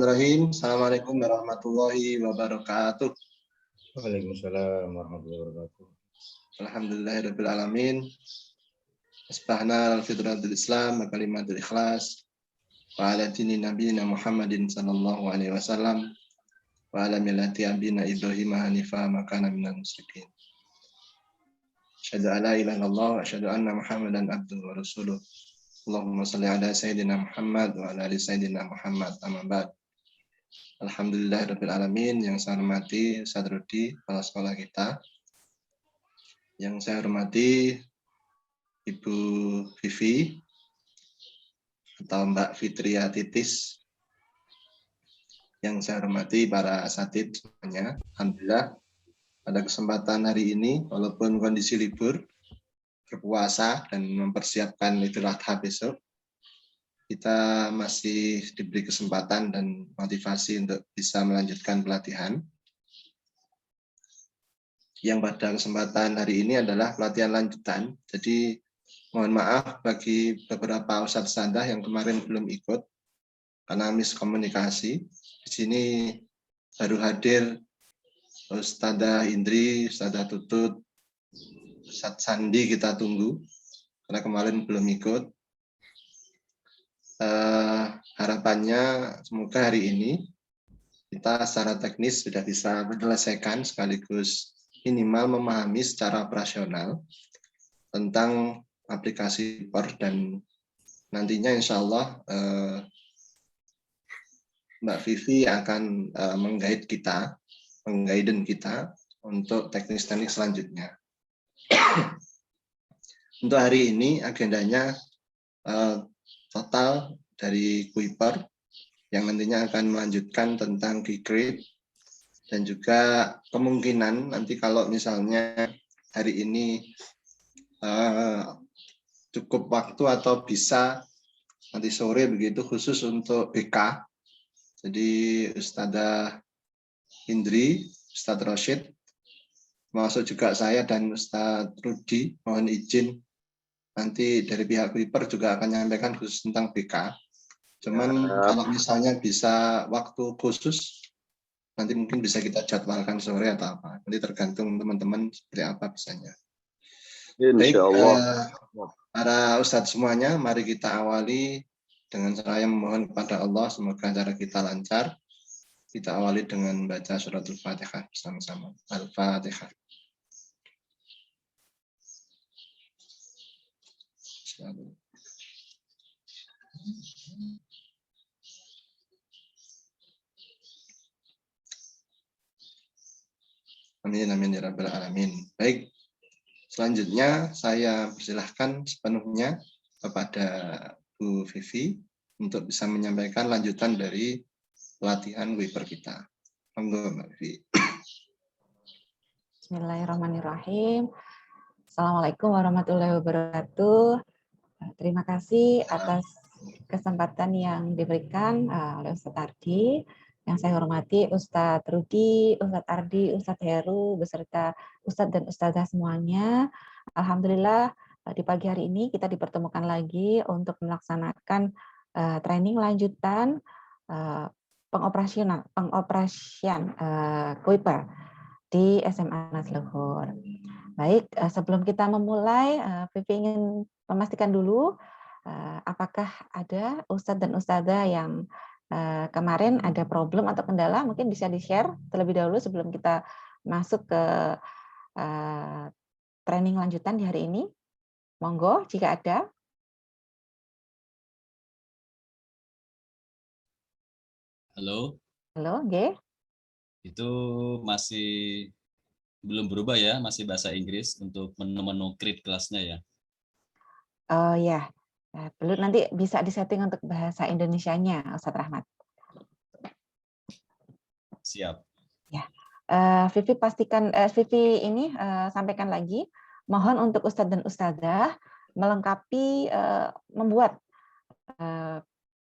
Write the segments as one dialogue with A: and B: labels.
A: Bismillahirrahmanirrahim. Assalamualaikum warahmatullahi wabarakatuh.
B: Waalaikumsalam warahmatullahi wabarakatuh.
A: Alhamdulillahirabbil alamin. Asbahna al-fitratul Islam wa kalimatul ikhlas wa ala dini nabiyina Muhammadin sallallahu alaihi wasallam wa ala millati abina Ibrahim hanifah ma kana minal musyrikin. Asyhadu an la ilaha illallah wa asyhadu anna Muhammadan abduhu wa rasuluh. Allahumma shalli ala sayyidina Muhammad wa ala ali sayyidina Muhammad. Amma ba'd. Alhamdulillahirabbil alamin. Yang saya hormati Ustaz Rudi, kepala sekolah kita. Yang saya hormati Ibu Vivi atau Mbak Fitria Titis. Yang saya hormati para asatid semuanya. Alhamdulillah pada kesempatan hari ini, walaupun kondisi libur, berpuasa dan mempersiapkan Idul Adha besok, kita masih diberi kesempatan dan motivasi untuk bisa melanjutkan pelatihan. Yang pada kesempatan hari ini adalah pelatihan lanjutan. Jadi mohon maaf bagi beberapa Ustadz Sandah yang kemarin belum ikut karena miskomunikasi. Di sini baru hadir Ustadzah Indri, Ustadzah Tutut, Ustadz Sandi kita tunggu karena kemarin belum ikut. Harapannya semoga hari ini kita secara teknis sudah bisa menyelesaikan sekaligus minimal memahami secara operasional tentang aplikasi POR dan nantinya insya Allah Mbak Vivi akan mengguide kita untuk teknis-teknik selanjutnya. Untuk hari ini agendanya total dari Kuiper yang nantinya akan melanjutkan tentang Ggrade dan juga kemungkinan nanti kalau misalnya hari ini cukup waktu atau bisa nanti sore begitu khusus untuk BK. Jadi Ustadzah Indri, Ustadz Rosyid, masuk juga saya dan Ustadz Rudi, mohon izin nanti dari pihak Kuiper juga akan menyampaikan khusus tentang BK. Cuman kalau misalnya bisa waktu khusus, nanti mungkin bisa kita jadwalkan sore atau apa. Nanti tergantung teman-teman seperti apa bisanya. Baik, para Ustadz semuanya, mari kita awali dengan saya memohon kepada Allah, semoga acara kita lancar. Kita awali dengan baca suratul Fatihah bersama-sama. Al-Fatihah. Amin, amin, ya rabbal alamin. Baik, selanjutnya saya persilahkan sepenuhnya kepada Bu Vivi untuk bisa menyampaikan lanjutan dari pelatihan Kuiper kita. Monggo, Mbak Vivi.
C: Bismillahirrahmanirrahim. Assalamualaikum warahmatullahi wabarakatuh. Terima kasih atas kesempatan yang diberikan oleh Ustadz Ardi. Yang saya hormati Ustadz Rudi, Ustadz Ardi, Ustadz Heru, beserta Ustadz dan Ustadzah semuanya. Alhamdulillah di pagi hari ini kita dipertemukan lagi untuk melaksanakan training lanjutan pengoperasian Kuiper di SMA Nas Luhur. Baik, sebelum kita memulai, Vivi ingin memastikan dulu apakah ada Ustadz dan Ustadzah yang kemarin ada problem atau kendala, mungkin bisa di-share terlebih dahulu sebelum kita masuk ke training lanjutan di hari ini. Monggo, jika ada.
D: Halo.
C: Halo, G.
D: Itu masih belum berubah ya, masih bahasa Inggris untuk menu-menu create kelasnya ya.
C: Oh ya, perlu nanti bisa disetting untuk bahasa Indonesianya, Ustadz Rahmat.
D: Siap.
C: Ya, Vivi pastikan, Vivi ini sampaikan lagi, mohon untuk Ustadz dan Ustadzah melengkapi, membuat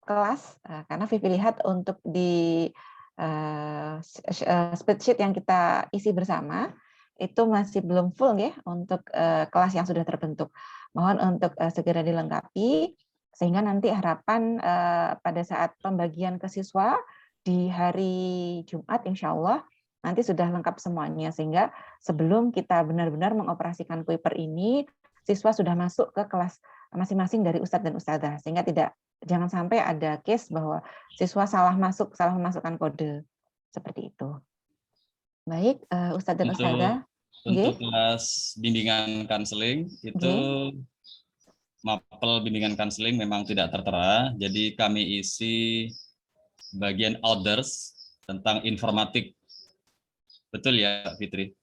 C: kelas, karena Vivi lihat untuk di spreadsheet yang kita isi bersama, itu masih belum full ya untuk kelas yang sudah terbentuk. Mohon untuk segera dilengkapi, sehingga nanti harapan pada saat pembagian ke siswa di hari Jumat insya Allah nanti sudah lengkap semuanya, sehingga sebelum kita benar-benar mengoperasikan Kuiper ini, siswa sudah masuk ke kelas masing-masing dari Ustadz dan Ustadzah, sehingga jangan sampai ada case bahwa siswa salah memasukkan kode seperti itu. Baik, Ustadz dan Ustadzah.
D: Untuk kelas bimbingan konseling itu mapel bimbingan konseling memang tidak tertera, jadi kami isi bagian others tentang informatik. Betul ya, Fitri?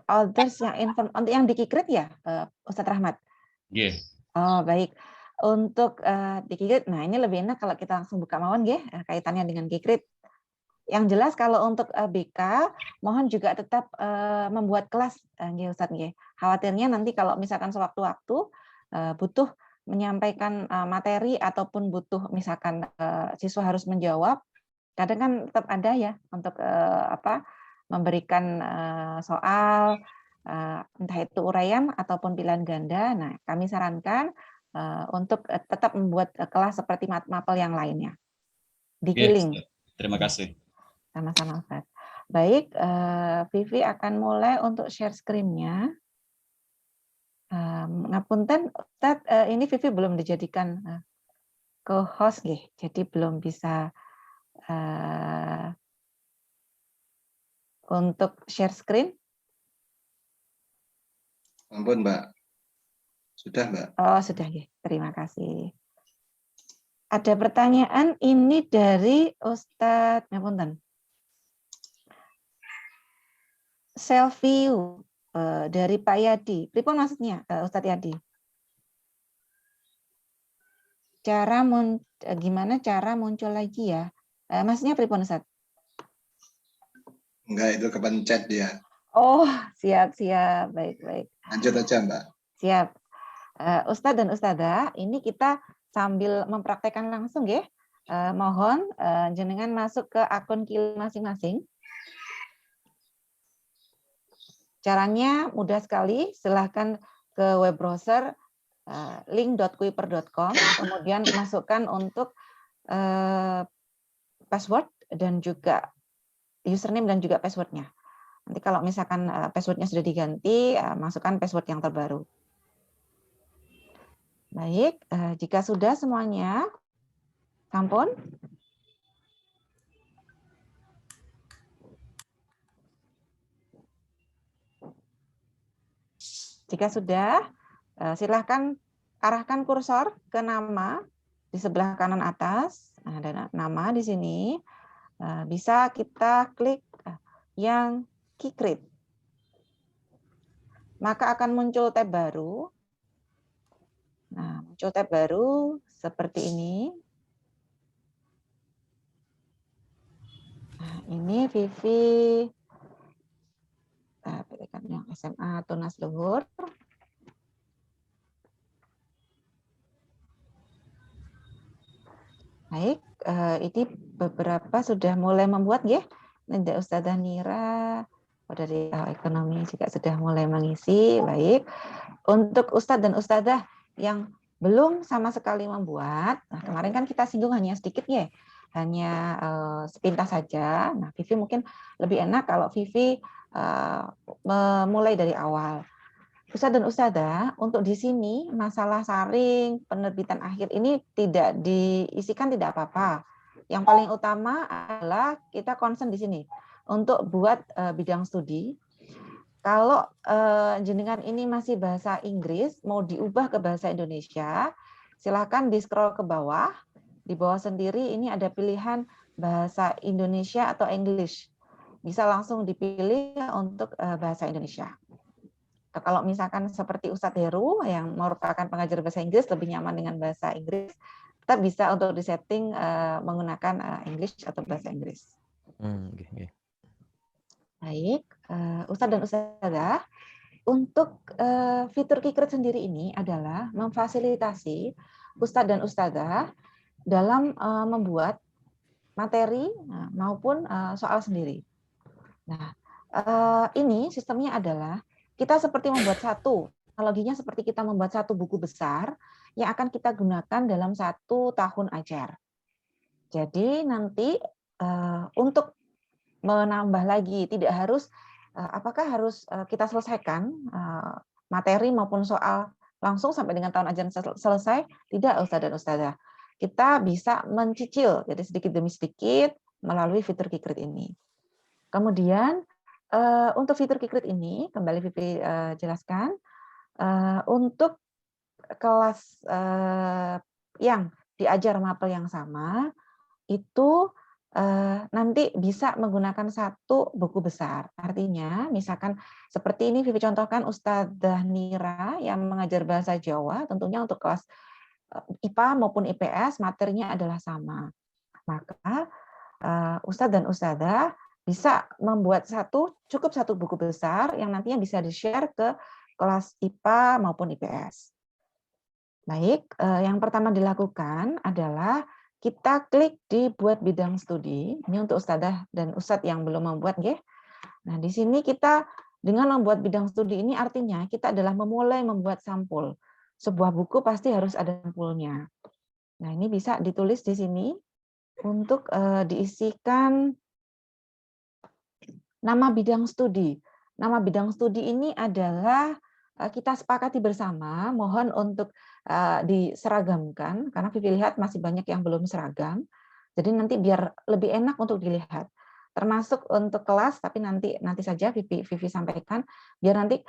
C: Others yang di Kikrit ya, Ustadz Rahmat?
D: Yeah.
C: Oh, baik. Untuk di Kikrit, nah ini lebih enak kalau kita langsung buka mawon kaitannya dengan Kikrit. Yang jelas kalau untuk BK, mohon juga tetap membuat kelas, Ustadz. Khawatirnya nanti kalau misalkan sewaktu-waktu butuh menyampaikan materi ataupun butuh misalkan siswa harus menjawab, kadang kan tetap ada ya untuk memberikan soal, entah itu uraian ataupun pilihan ganda. Nah, kami sarankan untuk tetap membuat kelas seperti mapel yang lainnya. Digiling.
D: Terima kasih.
C: Sama-sama, Ustaz. Baik, Vivi akan mulai untuk share screen-nya. Ngapunten, Ustaz, ini Vivi belum dijadikan co-host, jadi belum bisa untuk share screen.
A: Ampun, Mbak. Sudah, Mbak.
C: Oh, sudah, terima kasih. Ada pertanyaan ini dari Ustadz, ngapunten. Self view dari Pak Yadi. Pripun maksudnya, Ustadz Yadi? Gimana cara muncul lagi ya? Maksudnya pripun, Ustadz?
A: Enggak, itu kepencet dia.
C: Oh, siap. Baik.
A: Lanjut aja, Mbak.
C: Siap. Ustadz dan Ustadzah, ini kita sambil mempraktekkan langsung ya. Mohon jenengan masuk ke akun Kili masing-masing. Caranya mudah sekali, silahkan ke web browser link.kuiper.com, kemudian masukkan untuk password dan juga username dan juga passwordnya. Nanti kalau misalkan passwordnya sudah diganti, masukkan password yang terbaru. Baik, jika sudah semuanya, sampun. Jika sudah, silahkan arahkan kursor ke nama di sebelah kanan atas. Nah, ada nama di sini. Bisa kita klik yang Kikrit. Maka akan muncul tab baru. Nah, muncul tab baru seperti ini. Nah, ini Vivi yang SMA Tunas Luhur. Baik, ini beberapa sudah mulai membuat ya. Ada Ustadzah Nira dari ekonomi juga sudah mulai mengisi. Baik, untuk Ustadz dan Ustadzah yang belum sama sekali membuat, nah kemarin kan kita singgung hanya sedikit ya, hanya sepintas saja. Nah, Vivi mungkin lebih enak kalau Vivi memulai dari awal. Ustadz dan Ustadzah, untuk di sini masalah saring penerbitan akhir ini tidak diisikan tidak apa-apa. Yang paling utama adalah kita concern di sini untuk buat bidang studi. Kalau jenengan ini masih bahasa Inggris, mau diubah ke bahasa Indonesia, silakan di scroll ke bawah. Di bawah sendiri ini ada pilihan bahasa Indonesia atau English. Bisa langsung dipilih untuk bahasa Indonesia. Kalau misalkan seperti Ustadz Heru yang merupakan pengajar bahasa Inggris lebih nyaman dengan bahasa Inggris, kita bisa untuk disetting menggunakan English atau bahasa Inggris. Baik, Ustadz dan Ustadzah, untuk fitur Kikrit sendiri ini adalah memfasilitasi Ustadz dan Ustadzah dalam membuat materi maupun soal sendiri. Nah, ini sistemnya adalah kita seperti membuat analoginya seperti kita membuat satu buku besar yang akan kita gunakan dalam 1 tahun ajar. Jadi nanti untuk menambah lagi, tidak harus apakah harus kita selesaikan materi maupun soal langsung sampai dengan tahun ajaran selesai? Tidak, Ustadz dan Ustadzah. Kita bisa mencicil, jadi sedikit demi sedikit melalui fitur Kikrit ini. Kemudian untuk fitur Kikrit ini, kembali Vivi jelaskan, untuk kelas yang diajar mapel yang sama, itu nanti bisa menggunakan satu buku besar. Artinya, misalkan seperti ini Vivi contohkan Ustadzah Nira yang mengajar bahasa Jawa, tentunya untuk kelas IPA maupun IPS materinya adalah sama. Maka Ustadz dan Ustadzah bisa membuat cukup satu buku besar yang nantinya bisa di-share ke kelas IPA maupun IPS. Baik, yang pertama dilakukan adalah kita klik di buat bidang studi. Ini untuk Ustadzah dan Ustadz yang belum membuat, nggih. Nah, di sini kita dengan membuat bidang studi ini artinya kita adalah memulai membuat sampul. Sebuah buku pasti harus ada sampulnya. Nah, ini bisa ditulis di sini untuk diisikan nama bidang studi. Nama bidang studi ini adalah kita sepakati bersama, mohon untuk diseragamkan, karena Vivi lihat masih banyak yang belum seragam. Jadi nanti biar lebih enak untuk dilihat. Termasuk untuk kelas, tapi nanti saja Vivi sampaikan, biar nanti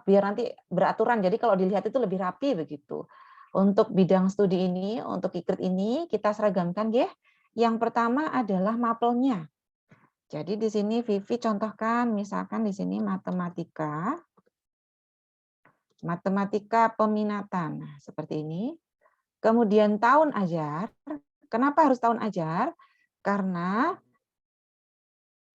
C: biar nanti beraturan. Jadi kalau dilihat itu lebih rapi begitu. Untuk bidang studi ini, untuk Kikrit ini kita seragamkan ya. Yang pertama adalah mapelnya. Jadi di sini Vivi contohkan, misalkan di sini matematika peminatan, nah, seperti ini. Kemudian tahun ajar. Kenapa harus tahun ajar? Karena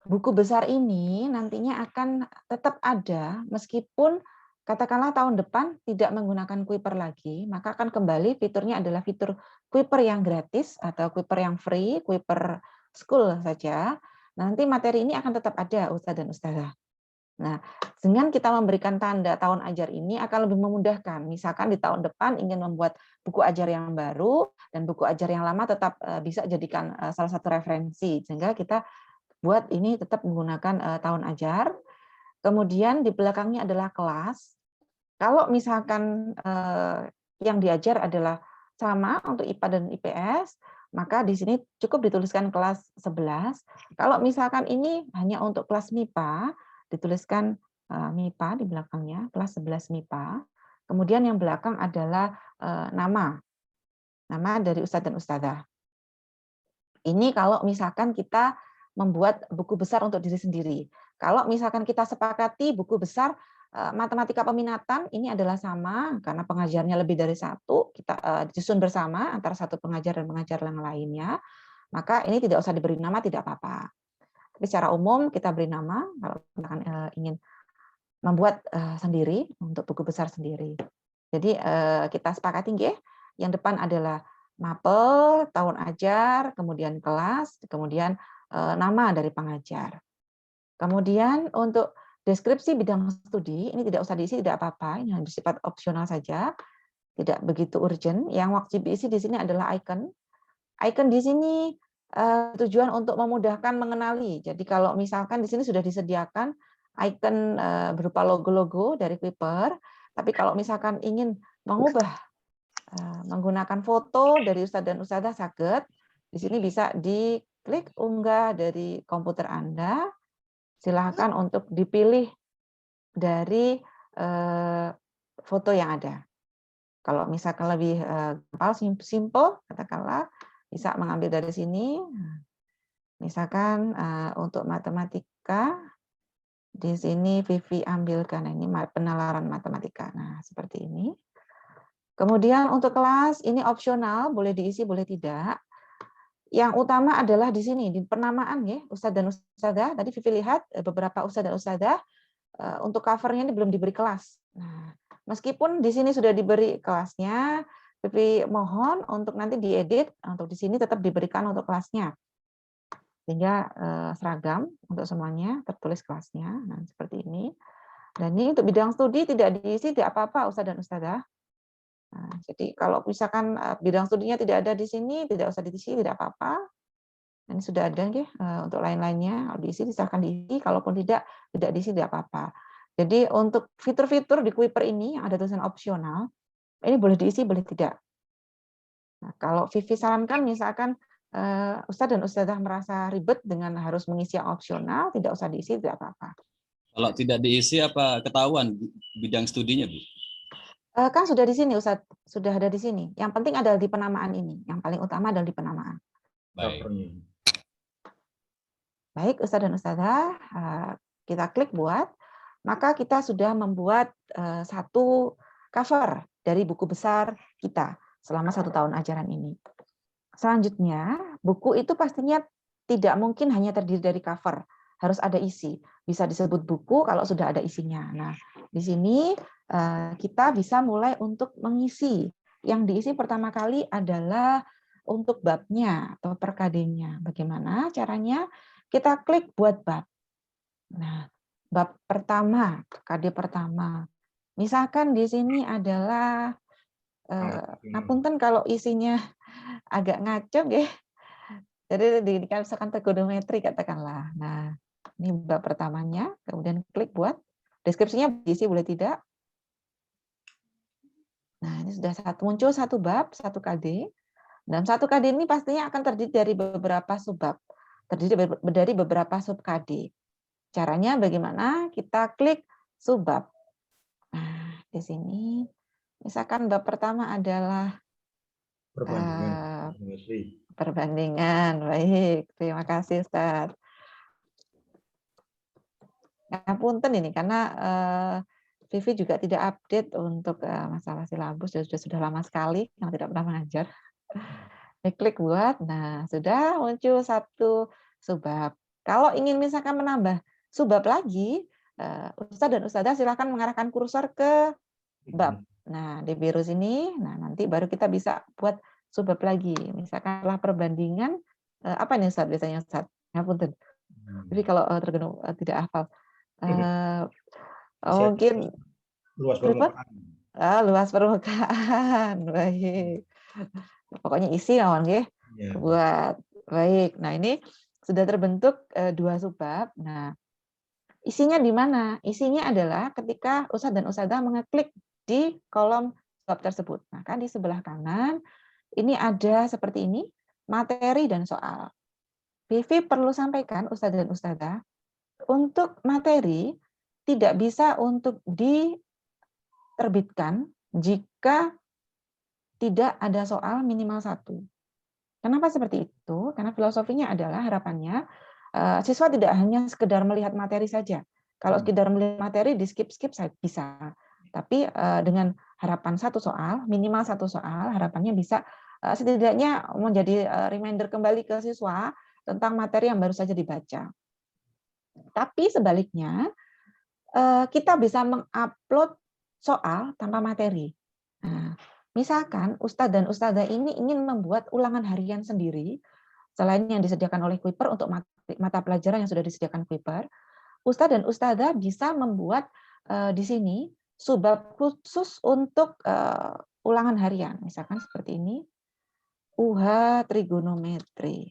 C: buku besar ini nantinya akan tetap ada meskipun katakanlah tahun depan tidak menggunakan Kuiper lagi, maka akan kembali fiturnya adalah fitur Kuiper yang gratis atau Kuiper yang free, Kuiper School saja. Nanti materi ini akan tetap ada, Ustadz dan Ustadzah. Nah, dengan kita memberikan tanda tahun ajar ini akan lebih memudahkan. Misalkan di tahun depan ingin membuat buku ajar yang baru dan buku ajar yang lama tetap bisa jadikan salah satu referensi. Sehingga kita buat ini tetap menggunakan tahun ajar. Kemudian di belakangnya adalah kelas. Kalau misalkan yang diajar adalah sama untuk IPA dan IPS, maka di sini cukup dituliskan kelas 11. Kalau misalkan ini hanya untuk kelas MIPA, dituliskan MIPA di belakangnya, kelas 11 MIPA. Kemudian yang belakang adalah nama dari Ustadz dan Ustadzah. Ini kalau misalkan kita membuat buku besar untuk diri sendiri. Kalau misalkan kita sepakati buku besar matematika peminatan ini adalah sama karena pengajarnya lebih dari satu, kita disusun bersama antara satu pengajar dan pengajar yang lainnya, maka ini tidak usah diberi nama, tidak apa-apa. Tapi secara umum kita beri nama kalau misalkan ingin membuat sendiri untuk buku besar sendiri. Jadi kita sepakati nggih, yang depan adalah mapel, tahun ajar, kemudian kelas, kemudian nama dari pengajar. Kemudian untuk deskripsi bidang studi, ini tidak usah diisi, tidak apa-apa, ini hanya bersifat opsional saja, tidak begitu urgent. Yang wajib diisi di sini adalah icon. Icon di sini tujuan untuk memudahkan mengenali. Jadi kalau misalkan di sini sudah disediakan icon berupa logo-logo dari Kuiper, tapi kalau misalkan ingin mengubah menggunakan foto dari Ustadz dan Ustadzah saged, di sini bisa diklik unggah dari komputer Anda. Silakan untuk dipilih dari foto yang ada. Kalau misalkan lebih simple, katakanlah bisa mengambil dari sini. Misalkan untuk matematika, di sini Vivi ambilkan ini penalaran matematika. Nah, seperti ini. Kemudian untuk kelas ini opsional, boleh diisi, boleh tidak. Yang utama adalah di sini di penamaan ya, Ustadz dan Ustadzah. Tadi Vivi lihat beberapa Ustadz dan Ustadzah untuk covernya ini belum diberi kelas. Nah, meskipun di sini sudah diberi kelasnya, Vivi mohon untuk nanti diedit untuk di sini tetap diberikan untuk kelasnya. Sehingga seragam untuk semuanya tertulis kelasnya. Nah, seperti ini. Dan ini untuk bidang studi tidak diisi tidak apa-apa Ustadz dan Ustadzah. Nah, jadi kalau misalkan bidang studinya tidak ada di sini, tidak usah diisi, tidak apa-apa. Ini sudah ada nggih, untuk lain-lainnya diisi silahkan diisi, kalaupun tidak diisi tidak apa-apa. Jadi untuk fitur-fitur di Kuiper ini yang ada tulisan opsional, ini boleh diisi, boleh tidak. Nah, kalau Vivi sarankan misalkan Ustadz dan Ustadzah merasa ribet dengan harus mengisi yang opsional, tidak usah diisi, tidak apa-apa.
D: Kalau tidak diisi apa ketahuan bidang studinya, Bu?
C: Kan sudah di sini Ustadz, sudah ada di sini. Yang penting adalah di penamaan ini. Yang paling utama adalah di penamaan.
D: Baik.
B: Covernya.
C: Baik, Ustadz dan Ustadzah, kita klik buat, maka kita sudah membuat satu cover dari buku besar kita selama 1 tahun ajaran ini. Selanjutnya, buku itu pastinya tidak mungkin hanya terdiri dari cover, harus ada isi. Bisa disebut buku kalau sudah ada isinya. Nah, di sini kita bisa mulai untuk mengisi. Yang diisi pertama kali adalah untuk babnya atau perkadenya. Bagaimana caranya? Kita klik buat bab. Nah, bab pertama, KD pertama. Misalkan di sini adalah ngapunten kalau isinya agak ngaco nggih. Jadi misalkan trigonometri katakanlah. Nah, ini bab pertamanya, kemudian klik buat deskripsinya diisi boleh tidak. Nah, ini sudah muncul satu bab, satu KD. Dalam satu KD ini pastinya akan terdiri dari beberapa subbab, terdiri dari beberapa sub KD. Caranya bagaimana? Kita klik subbab. Nah, di sini misalkan bab pertama adalah
B: Perbandingan geometri.
C: perbandingan. Baik, terima kasih Ustaz. Ngapunten ini karena Vivi juga tidak update untuk masalah silabus, sudah lama sekali yang tidak pernah mengajar. Klik buat, nah sudah muncul satu subbab. Kalau ingin misalkan menambah subbab lagi, Ustadz dan Ustadzah silakan mengarahkan kursor ke bab. Nah di biru sini, nah nanti baru kita bisa buat subbab lagi. Misalkan setelah perbandingan, apa nih Ustadz biasanya Ustadz? Ngapunten. Jadi kalau tidak hafal, mungkin
B: luas permukaan.
C: Luas permukaan. Baik. Pokoknya isi lawan nggih.
B: Ya.
C: Buat baik. Nah, ini sudah terbentuk 2 subbab. Nah, isinya di mana? Isinya adalah ketika Ustadz dan Ustadzah mengeklik di kolom bab tersebut. Maka di sebelah kanan ini ada seperti ini, materi dan soal. Vivi perlu sampaikan Ustadz dan Ustadzah, untuk materi tidak bisa untuk diterbitkan jika tidak ada soal minimal 1. Kenapa seperti itu? Karena filosofinya adalah harapannya siswa tidak hanya sekedar melihat materi saja. Kalau sekedar melihat materi di skip-skip bisa. Tapi dengan harapan 1 soal, minimal 1 soal, harapannya bisa setidaknya menjadi reminder kembali ke siswa tentang materi yang baru saja dibaca. Tapi sebaliknya, kita bisa mengupload soal tanpa materi. Nah, misalkan Ustadz dan Ustadzah ini ingin membuat ulangan harian sendiri, selain yang disediakan oleh Kuiper untuk mata pelajaran yang sudah disediakan Kuiper, Ustadz dan Ustadzah bisa membuat di sini subbab khusus untuk ulangan harian. Misalkan seperti ini, UH trigonometri.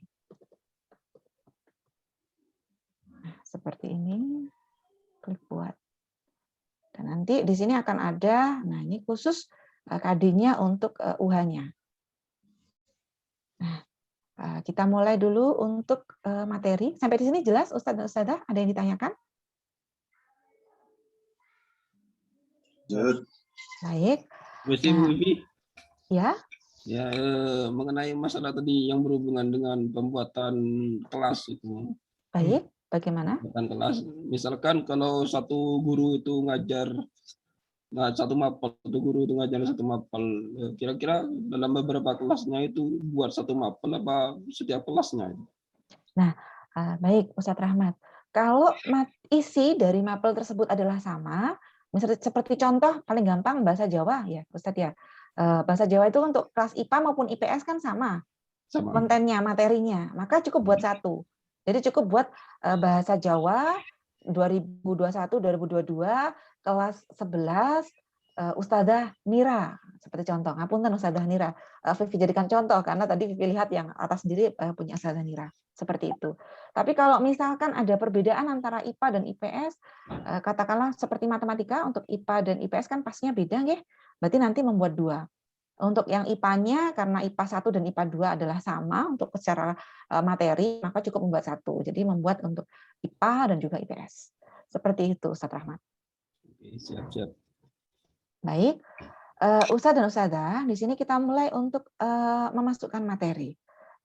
C: Nah, seperti ini, klik buat. Dan nanti di sini akan ada, nah ini khusus KD-nya untuk UH-nya. Nah, kita mulai dulu untuk materi. Sampai di sini jelas Ustadz dan Ustadzah? Ada yang ditanyakan? Baik.
E: Nah,
C: ya.
E: Ya, mengenai masalah tadi yang berhubungan dengan pembuatan kelas itu.
C: Baik, bagaimana?
E: Pembuatan kelas, misalkan kalau satu guru itu ngajar satu mapel, satu guru itu ngajar satu mapel, kira-kira dalam beberapa kelasnya itu buat satu mapel apa setiap kelasnya?
C: Nah, baik Ustadz Rahmat. Kalau isi dari mapel tersebut adalah sama, misalnya seperti contoh paling gampang bahasa Jawa ya Ustadz ya. Bahasa Jawa itu untuk kelas IPA maupun IPS kan sama kontennya, materinya. Maka cukup buat 1. Jadi cukup buat bahasa Jawa 2021-2022 kelas 11 Ustadzah Nira, seperti contoh. Ngapunten Ustadzah Nira. Vivi jadikan contoh karena tadi Vivi lihat yang atas sendiri punya Ustadzah Nira. Seperti itu. Tapi kalau misalkan ada perbedaan antara IPA dan IPS, katakanlah seperti matematika, untuk IPA dan IPS kan pastinya beda, nggih. Berarti nanti membuat 2. Untuk yang IPA-nya, karena IPA 1 dan IPA 2 adalah sama untuk secara materi, maka cukup membuat 1. Jadi membuat untuk IPA dan juga IPS. Seperti itu, Ustadz Rahmat.
E: Oke, siap-siap.
C: Baik, Ustadz dan Ustadzah, di sini kita mulai untuk memasukkan materi.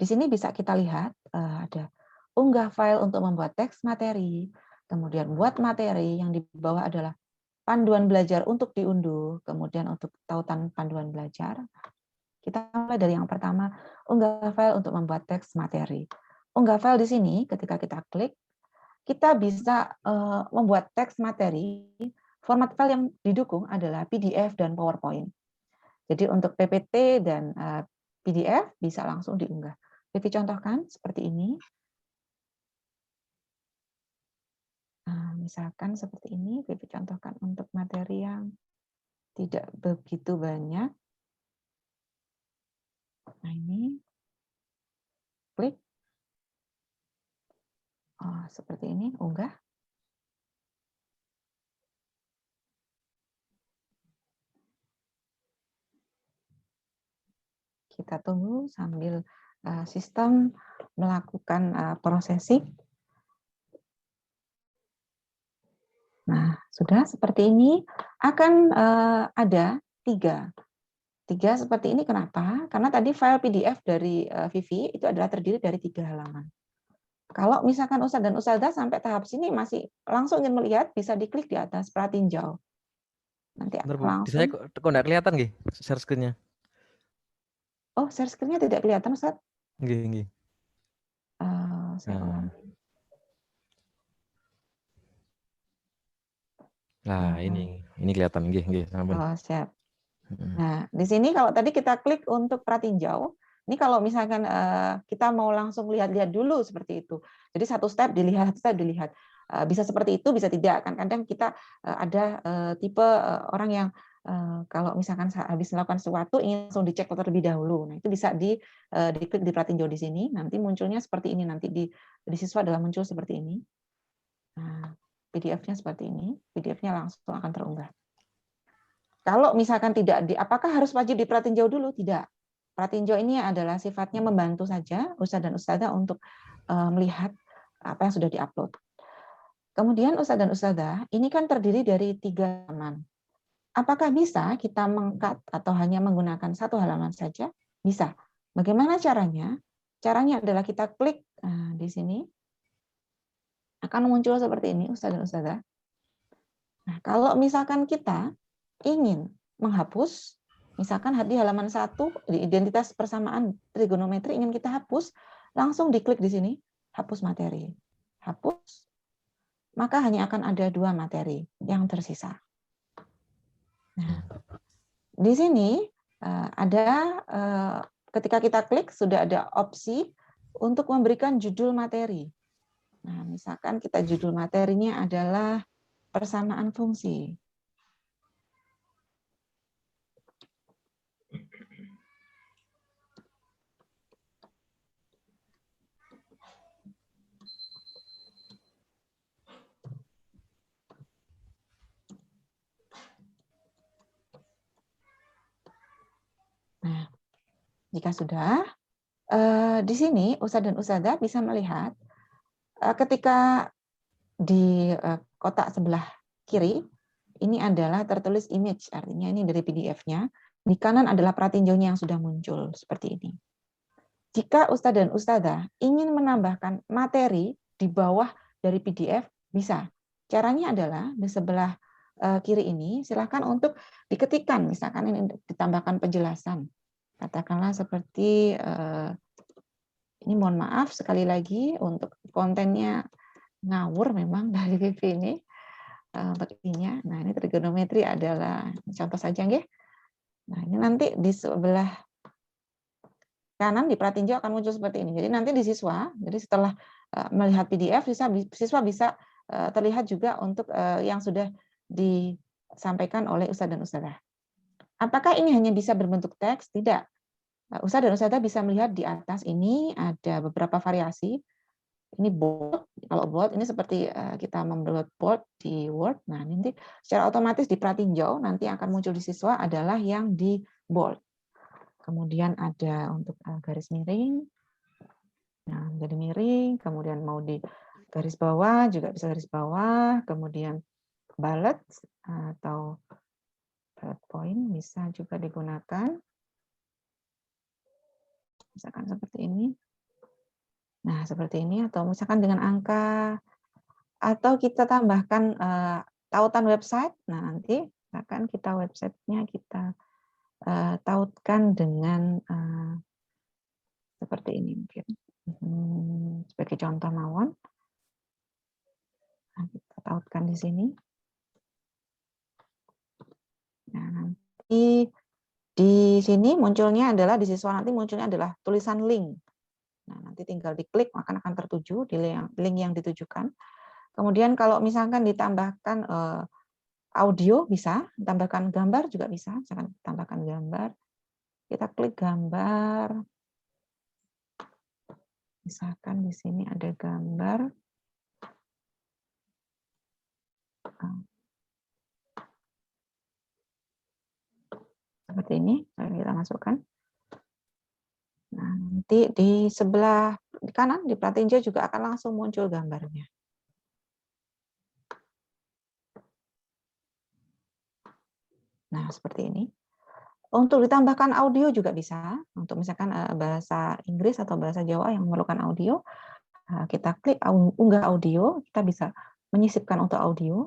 C: Di sini bisa kita lihat ada unggah file untuk membuat teks materi, kemudian buat materi, yang di bawah adalah panduan belajar untuk diunduh, kemudian untuk tautan panduan belajar. Kita mulai dari yang pertama, unggah file untuk membuat teks materi. Unggah file di sini, ketika kita klik, kita bisa membuat teks materi. Format file yang didukung adalah PDF dan PowerPoint. Jadi untuk PPT dan PDF bisa langsung diunggah. Vivi contohkan seperti ini. Misalkan seperti ini, Vivi contohkan untuk materi yang tidak begitu banyak. Nah ini, klik. Seperti ini, unggah. Kita tunggu sambil sistem melakukan processing. Nah, sudah seperti ini. Akan ada 3. 3 seperti ini, kenapa? Karena tadi file PDF dari Vivi itu adalah terdiri dari 3 halaman. Kalau misalkan Ustadz dan Ustadzah sampai tahap sini masih langsung ingin melihat, bisa diklik di atas pratinjau. Nanti
F: Bentar, Bu. Di
C: langsung.
F: saya kok nggak kelihatan nggih share screen-nya?
C: Oh, share screen-nya tidak kelihatan, Ustadz?
F: Nggih.
C: Saya ulang.
F: Nah, ini kelihatan nggih, ampun.
C: Oh, siap. Nah, di sini kalau tadi kita klik untuk pratinjau, ini kalau misalkan kita mau langsung lihat-lihat dulu seperti itu. Jadi satu step dilihat. Bisa seperti itu, bisa tidak. Kan kadang kita ada tipe orang yang kalau misalkan habis melakukan sesuatu ingin langsung dicek terlebih dahulu. Nah, itu bisa diklik di pratinjau di sini. Nanti munculnya seperti ini. Nanti di siswa adalah muncul seperti ini. Nah, PDF-nya seperti ini. PDF-nya langsung akan terunggah. Kalau misalkan tidak apakah harus wajib di pratinjau dulu? Tidak. Pratinjau ini adalah sifatnya membantu saja Ustadz dan Ustadzah untuk melihat apa yang sudah diupload. Kemudian Ustadz dan Ustadzah, ini kan terdiri dari 3 halaman. Apakah bisa kita meng-cut atau hanya menggunakan 1 halaman saja? Bisa. Bagaimana caranya? Caranya adalah kita klik di sini. Akan muncul seperti ini, Ustadz dan Ustadzah. Nah, kalau misalkan kita ingin menghapus, misalkan di halaman 1, di identitas persamaan trigonometri ingin kita hapus, langsung diklik di sini, hapus materi. Hapus, maka hanya akan ada 2 materi yang tersisa. Nah, di sini ada, ketika kita klik, sudah ada opsi untuk memberikan judul materi. Nah, misalkan kita judul materinya adalah persamaan fungsi. Nah, jika sudah, di sini Ustadz dan Ustadzah bisa melihat ketika di kotak sebelah kiri, ini adalah tertulis image, artinya ini dari PDF-nya. Di kanan adalah pratinjaunya yang sudah muncul, seperti ini. Jika Ustadz dan Ustadzah ingin menambahkan materi di bawah dari PDF, bisa. Caranya adalah di sebelah kiri ini, silakan untuk diketikkan, misalkan ini ditambahkan penjelasan. Katakanlah seperti, ini mohon maaf sekali lagi untuk kontennya ngawur memang dari Vivi ini. Begininya. Nah, ini trigonometri adalah contoh saja nggih. Nah, ini nanti di sebelah kanan di pratinjau akan muncul seperti ini. Jadi nanti di siswa, jadi setelah melihat PDF, siswa bisa terlihat juga untuk yang sudah disampaikan oleh Ustadz dan Ustadzah. Apakah ini hanya bisa berbentuk teks? Tidak. Ustadz dan Ustadzah bisa melihat di atas ini ada beberapa variasi. Ini bold, kalau bold ini seperti kita membuat bold di Word. Nah, nanti secara otomatis di pratinjau nanti akan muncul di siswa adalah yang di bold. Kemudian ada untuk garis miring. Nah, jadi miring, kemudian mau di garis bawah juga bisa garis bawah, kemudian bullet atau bullet point bisa juga digunakan. Misalkan seperti ini. Nah, seperti ini, atau misalkan dengan angka, atau kita tambahkan tautan website. Nah, nanti misalkan kita websitenya kita tautkan dengan seperti ini mungkin. Sebagai contoh mawon. Nah, kita tautkan di sini. Nah, nanti di sini munculnya adalah, di siswa nanti munculnya adalah tulisan link. Nah, nanti tinggal diklik, maka akan tertuju di link yang ditujukan. Kemudian kalau misalkan ditambahkan audio bisa, tambahkan gambar juga bisa, misalkan tambahkan gambar. Kita klik gambar. Misalkan di sini ada gambar. Seperti ini, kita masukkan. Nah, nanti di sebelah di kanan, di pratinjau juga akan langsung muncul gambarnya. Nah, seperti ini. Untuk ditambahkan audio juga bisa. Untuk misalkan bahasa Inggris atau bahasa Jawa yang memerlukan audio, kita klik unggah audio, kita bisa menyisipkan untuk audio.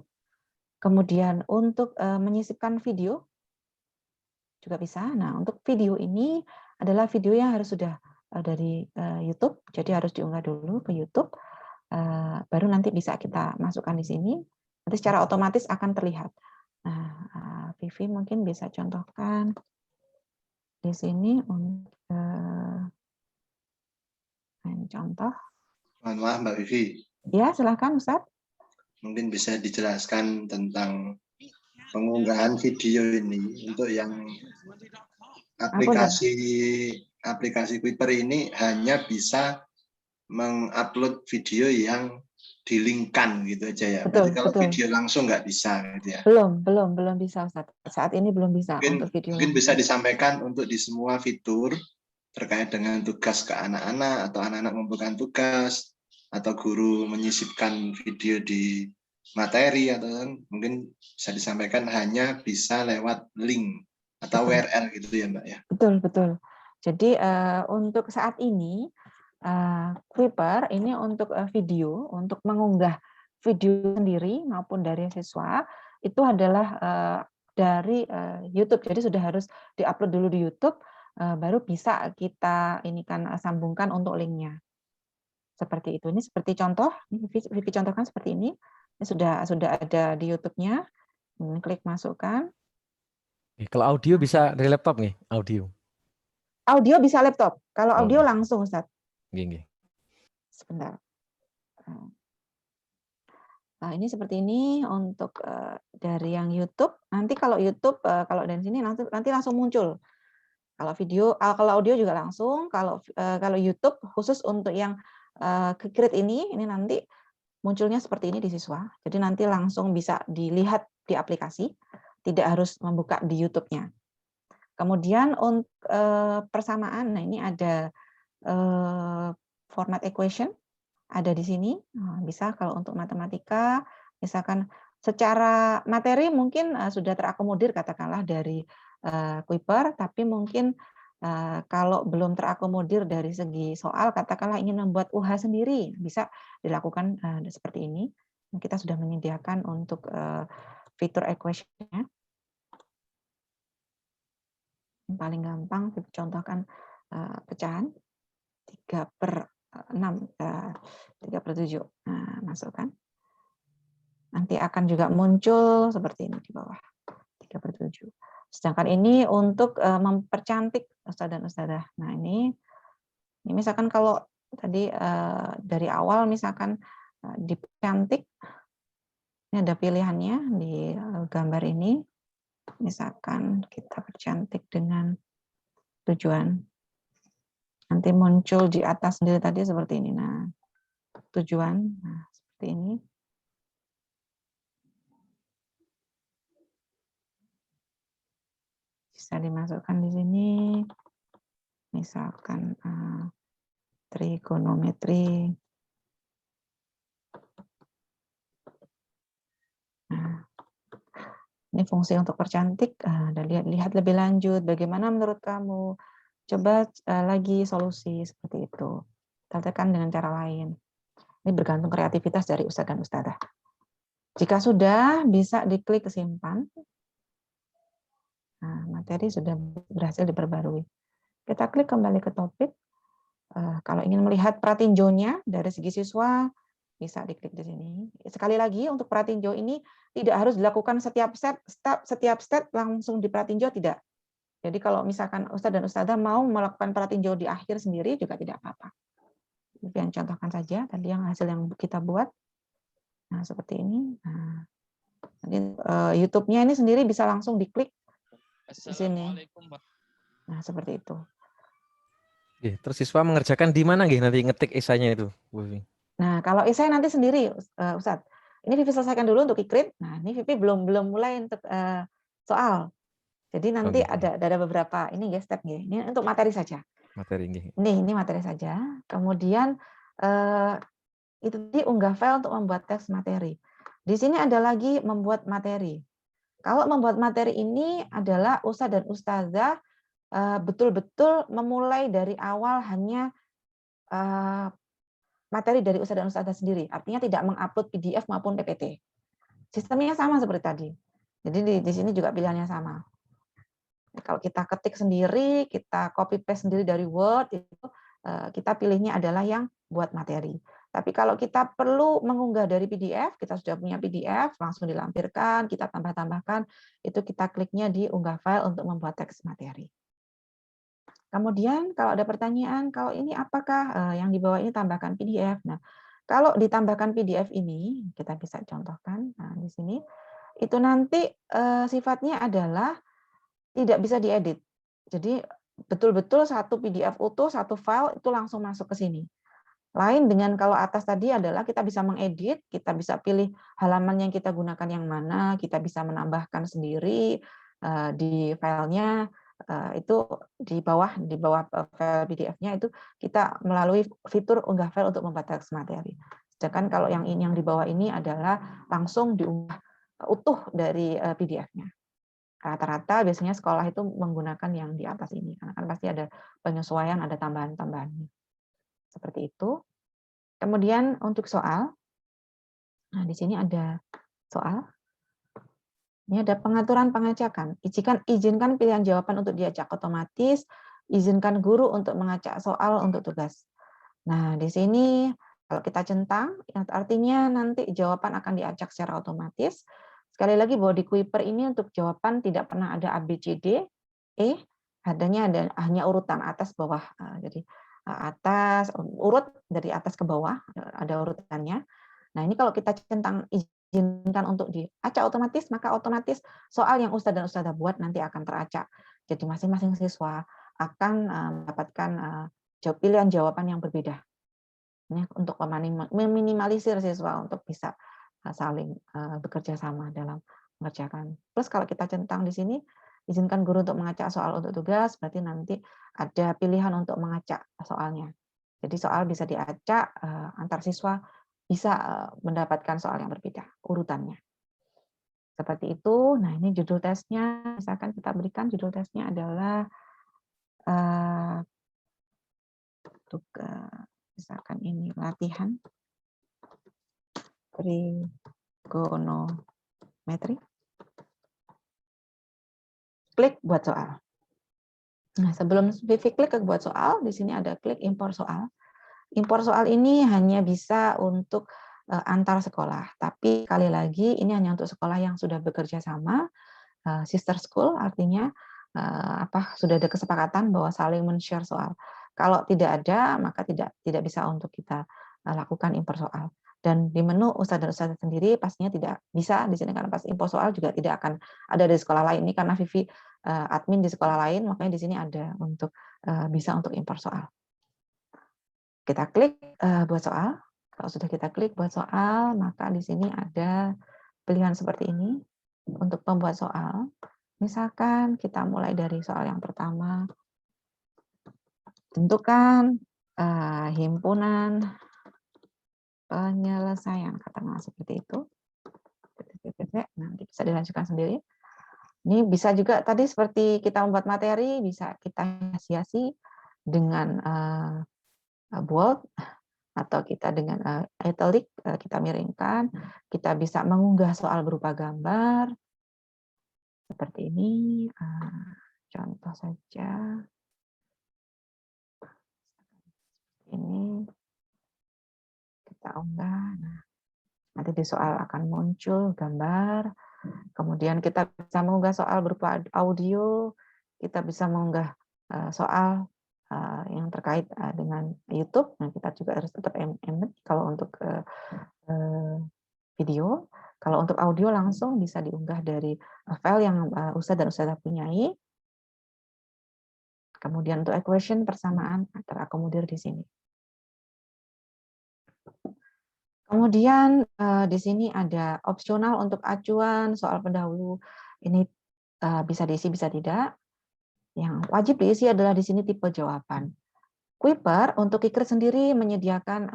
C: Kemudian untuk menyisipkan video juga bisa. Nah, untuk video ini adalah video yang harus sudah dari YouTube, jadi harus diunggah dulu ke YouTube, baru nanti bisa kita masukkan di sini. Nanti secara otomatis akan terlihat. Nah, Vivi mungkin bisa contohkan di sini untuk contoh.
A: Mohon maaf Mbak Vivi.
C: Ya, silakan Ustadz.
A: Mungkin bisa dijelaskan tentang pengunggahan video ini untuk yang aplikasi Kuiper ini hanya bisa mengupload video yang dilingkan gitu aja ya.
C: Betul,
A: Berarti kalau
C: betul.
A: video langsung nggak bisa gitu ya.
C: Belum bisa Ustadz. Saat ini belum bisa untuk video.
A: Mungkin bisa disampaikan untuk di semua fitur terkait dengan tugas ke anak-anak atau anak-anak mengumpulkan tugas atau guru menyisipkan video di materi atau mungkin bisa disampaikan hanya bisa lewat link atau URL gitu ya Mbak ya.
C: Betul. Jadi untuk saat ini Kuiper ini untuk video, untuk mengunggah video sendiri maupun dari siswa itu adalah dari YouTube. Jadi sudah harus diupload dulu di YouTube, baru bisa kita ini kan sambungkan untuk linknya. Seperti itu. Ini seperti contoh, Vivi contohkan seperti ini. Ini sudah ada di YouTube-nya. Klik masukkan.
F: Kalau audio bisa dari laptop nih, audio.
C: Audio bisa laptop. Kalau audio langsung, Ustaz.
F: Gini.
C: Sebentar. Nah, ini seperti ini untuk dari yang YouTube. Nanti kalau YouTube, kalau dari sini nanti langsung muncul. Kalau video, kalau audio juga langsung. Kalau YouTube khusus untuk yang Create ini nanti munculnya seperti ini di siswa. Jadi nanti langsung bisa dilihat di aplikasi, tidak harus membuka di YouTube-nya. Kemudian untuk persamaan, nah ini ada format equation, ada di sini. Bisa kalau untuk matematika, misalkan secara materi mungkin sudah terakomodir katakanlah dari Kuiper, tapi mungkin kalau belum terakomodir dari segi soal, katakanlah ingin membuat UH sendiri, bisa dilakukan seperti ini. Kita sudah menyediakan untuk fitur equation-nya. Yang paling gampang, contohkan pecahan 3/6, 3/7. Nah, masukkan. Nanti akan juga muncul seperti ini di bawah, 3/7. Sedangkan ini untuk mempercantik Ustadz dan Ustadzah. Nah, ini misalkan kalau tadi dari awal misalkan dipercantik, Ini ada pilihannya di gambar ini. Misalkan kita percantik dengan tujuan. Nanti muncul di atas sendiri tadi seperti ini. Nah, tujuan. Nah, seperti ini. Bisa dimasukkan di sini. Misalkan trigonometri. Nah, ini fungsi untuk percantik. Dan lihat lebih lanjut. Bagaimana menurut kamu? Coba lagi solusi seperti itu. Kita tekan dengan cara lain. Ini bergantung kreativitas dari ustadz dan ustadzah. Jika sudah, bisa diklik simpan. Nah, materi sudah berhasil diperbarui. Kita klik kembali ke topik. Kalau ingin melihat pratinjonya dari segi siswa, bisa diklik di sini. Sekali lagi, untuk pratinjo ini tidak harus dilakukan setiap step langsung di pratinjo, tidak. Jadi kalau misalkan ustadz dan ustadzah mau melakukan pratinjo di akhir sendiri juga tidak apa-apa. Yang contohkan saja tadi yang hasil yang kita buat. Nah, seperti ini. Nah, YouTube-nya ini sendiri bisa langsung diklik di sini. Nah, seperti itu.
F: Terus siswa mengerjakan di mana nanti ngetik esainya itu, Bu Vivi?
C: Nah, kalau esai nanti sendiri, Ustadz. Ini Vivi selesaikan dulu untuk ikrit. Nah, ini Vivi belum mulai untuk soal. Jadi nanti ada beberapa ini ya step ya. Ini untuk materi saja.
F: Materi ini.
C: Ini materi saja. Kemudian itu diunggah file untuk membuat teks materi. Di sini ada lagi membuat materi. Kalau membuat materi ini adalah ustadz dan ustazah betul-betul memulai dari awal hanya materi dari ustadz dan ustazah sendiri. Artinya tidak mengupload PDF maupun PPT. Sistemnya sama seperti tadi. Jadi di sini juga pilihannya sama. Kalau kita ketik sendiri, kita copy paste sendiri dari Word, itu kita pilihnya adalah yang buat materi. Tapi kalau kita perlu mengunggah dari PDF, kita sudah punya PDF, langsung dilampirkan, kita tambah-tambahkan, itu kita kliknya di unggah file untuk membuat teks materi. Kemudian kalau ada pertanyaan, kalau ini apakah yang di bawah ini tambahkan PDF? Nah, kalau ditambahkan PDF ini, kita bisa contohkan. Nah, di sini itu nanti sifatnya adalah tidak bisa diedit. Jadi betul-betul satu PDF utuh, satu file itu langsung masuk ke sini. Lain dengan kalau atas tadi adalah kita bisa mengedit, kita bisa pilih halaman yang kita gunakan yang mana, kita bisa menambahkan sendiri di filenya. Itu di bawah file PDF-nya itu kita melalui fitur unggah file untuk membuat teks materi. Sedangkan kalau yang di bawah ini adalah langsung diunggah utuh dari PDF-nya. Rata-rata biasanya sekolah itu menggunakan yang di atas ini karena kan pasti ada penyesuaian, ada tambahan-tambahannya. Seperti itu. Kemudian untuk soal, nah di sini ada soal. Ini ada pengaturan pengacakan. Izinkan pilihan jawaban untuk diacak otomatis, izinkan guru untuk mengacak soal untuk tugas. Nah, di sini kalau kita centang, artinya nanti jawaban akan diacak secara otomatis. Sekali lagi bahwa di Kuiper ini untuk jawaban tidak pernah ada A, B, C, D, E, hanya urutan atas bawah. Jadi atas urut dari atas ke bawah ada urutannya. Nah, ini kalau kita centang izinkan untuk diacak otomatis, maka otomatis soal yang ustadz dan ustadzah buat nanti akan teracak. Jadi masing-masing siswa akan mendapatkan pilihan jawaban yang berbeda. Ini untuk meminimalisir siswa untuk bisa saling bekerja sama dalam mengerjakan. Plus kalau kita centang di sini, izinkan guru untuk mengacak soal untuk tugas, berarti nanti ada pilihan untuk mengacak soalnya. Jadi soal bisa diacak antar siswa, bisa mendapatkan soal yang berbeda, urutannya. Seperti itu. Nah, ini judul tesnya. Misalkan kita berikan judul tesnya adalah misalkan ini latihan trigonometri. Klik buat soal. Nah, sebelum Vivi klik ke buat soal, di sini ada klik impor soal. Impor soal ini hanya bisa untuk antar sekolah, tapi sekali lagi ini hanya untuk sekolah yang sudah bekerja sama, sister school, artinya sudah ada kesepakatan bahwa saling men-share soal. Kalau tidak ada, maka tidak bisa untuk kita lakukan impor soal. Dan di menu Ustadz dan Ustadzah sendiri pastinya tidak bisa di sini karena pas info soal juga tidak akan ada di sekolah lain. Ini karena Vivi admin di sekolah lain, makanya di sini ada untuk bisa untuk impor soal. Kita klik buat soal. Kalau sudah kita klik buat soal, maka di sini ada pilihan seperti ini untuk pembuat soal. Misalkan kita mulai dari soal yang pertama. Tentukan himpunan penyelesaian, katakanlah seperti itu. Nanti bisa dilanjutkan sendiri. Ini bisa juga tadi seperti kita membuat materi, bisa kita hiasi dengan bold atau kita dengan italic, kita miringkan. Kita bisa mengunggah soal berupa gambar seperti ini. Contoh saja ini kita unggah. Nah, nanti di soal akan muncul gambar. Kemudian kita bisa mengunggah soal berupa audio. Kita bisa mengunggah soal yang terkait dengan YouTube. Nah, kita juga harus tetap embed kalau untuk video. Kalau untuk audio langsung bisa diunggah dari file yang Ustadz dan Ustadzah punyai. Kemudian untuk equation persamaan terakomodir di sini. Kemudian di sini ada opsional untuk acuan soal pendahulu. Ini bisa diisi, bisa tidak. Yang wajib diisi adalah di sini tipe jawaban. Kuiper untuk Kikrit sendiri menyediakan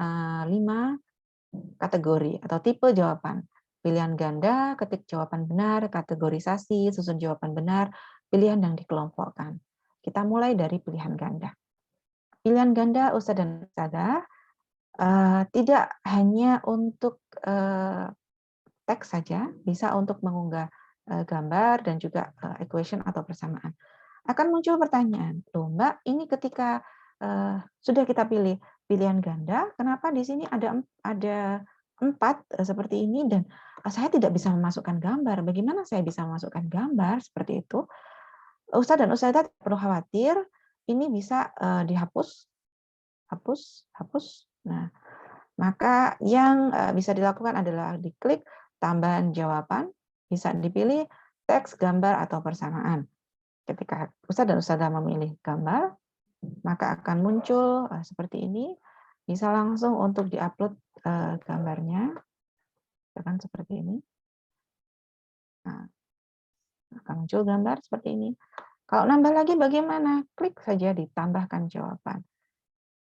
C: 5 kategori atau tipe jawaban. Pilihan ganda, ketik jawaban benar, kategorisasi, susun jawaban benar, pilihan yang dikelompokkan. Kita mulai dari pilihan ganda. Pilihan ganda Ustadz dan Ustadzah tidak hanya untuk teks saja, bisa untuk mengunggah gambar dan juga equation atau persamaan. Akan muncul pertanyaan, loh Mbak, ini ketika sudah kita pilih pilihan ganda, kenapa di sini ada 4 seperti ini dan saya tidak bisa memasukkan gambar? Bagaimana saya bisa memasukkan gambar seperti itu? Ustadz dan Ustadzah tidak perlu khawatir, ini bisa dihapus, hapus. Nah, maka yang bisa dilakukan adalah diklik tambahan jawaban, bisa dipilih teks, gambar, atau persamaan. Ketika Ustadz dan Ustadzah memilih gambar, maka akan muncul seperti ini, bisa langsung untuk diupload gambarnya, kan seperti ini. Nah, akan muncul gambar seperti ini. Kalau nambah lagi bagaimana? Klik saja ditambahkan jawaban.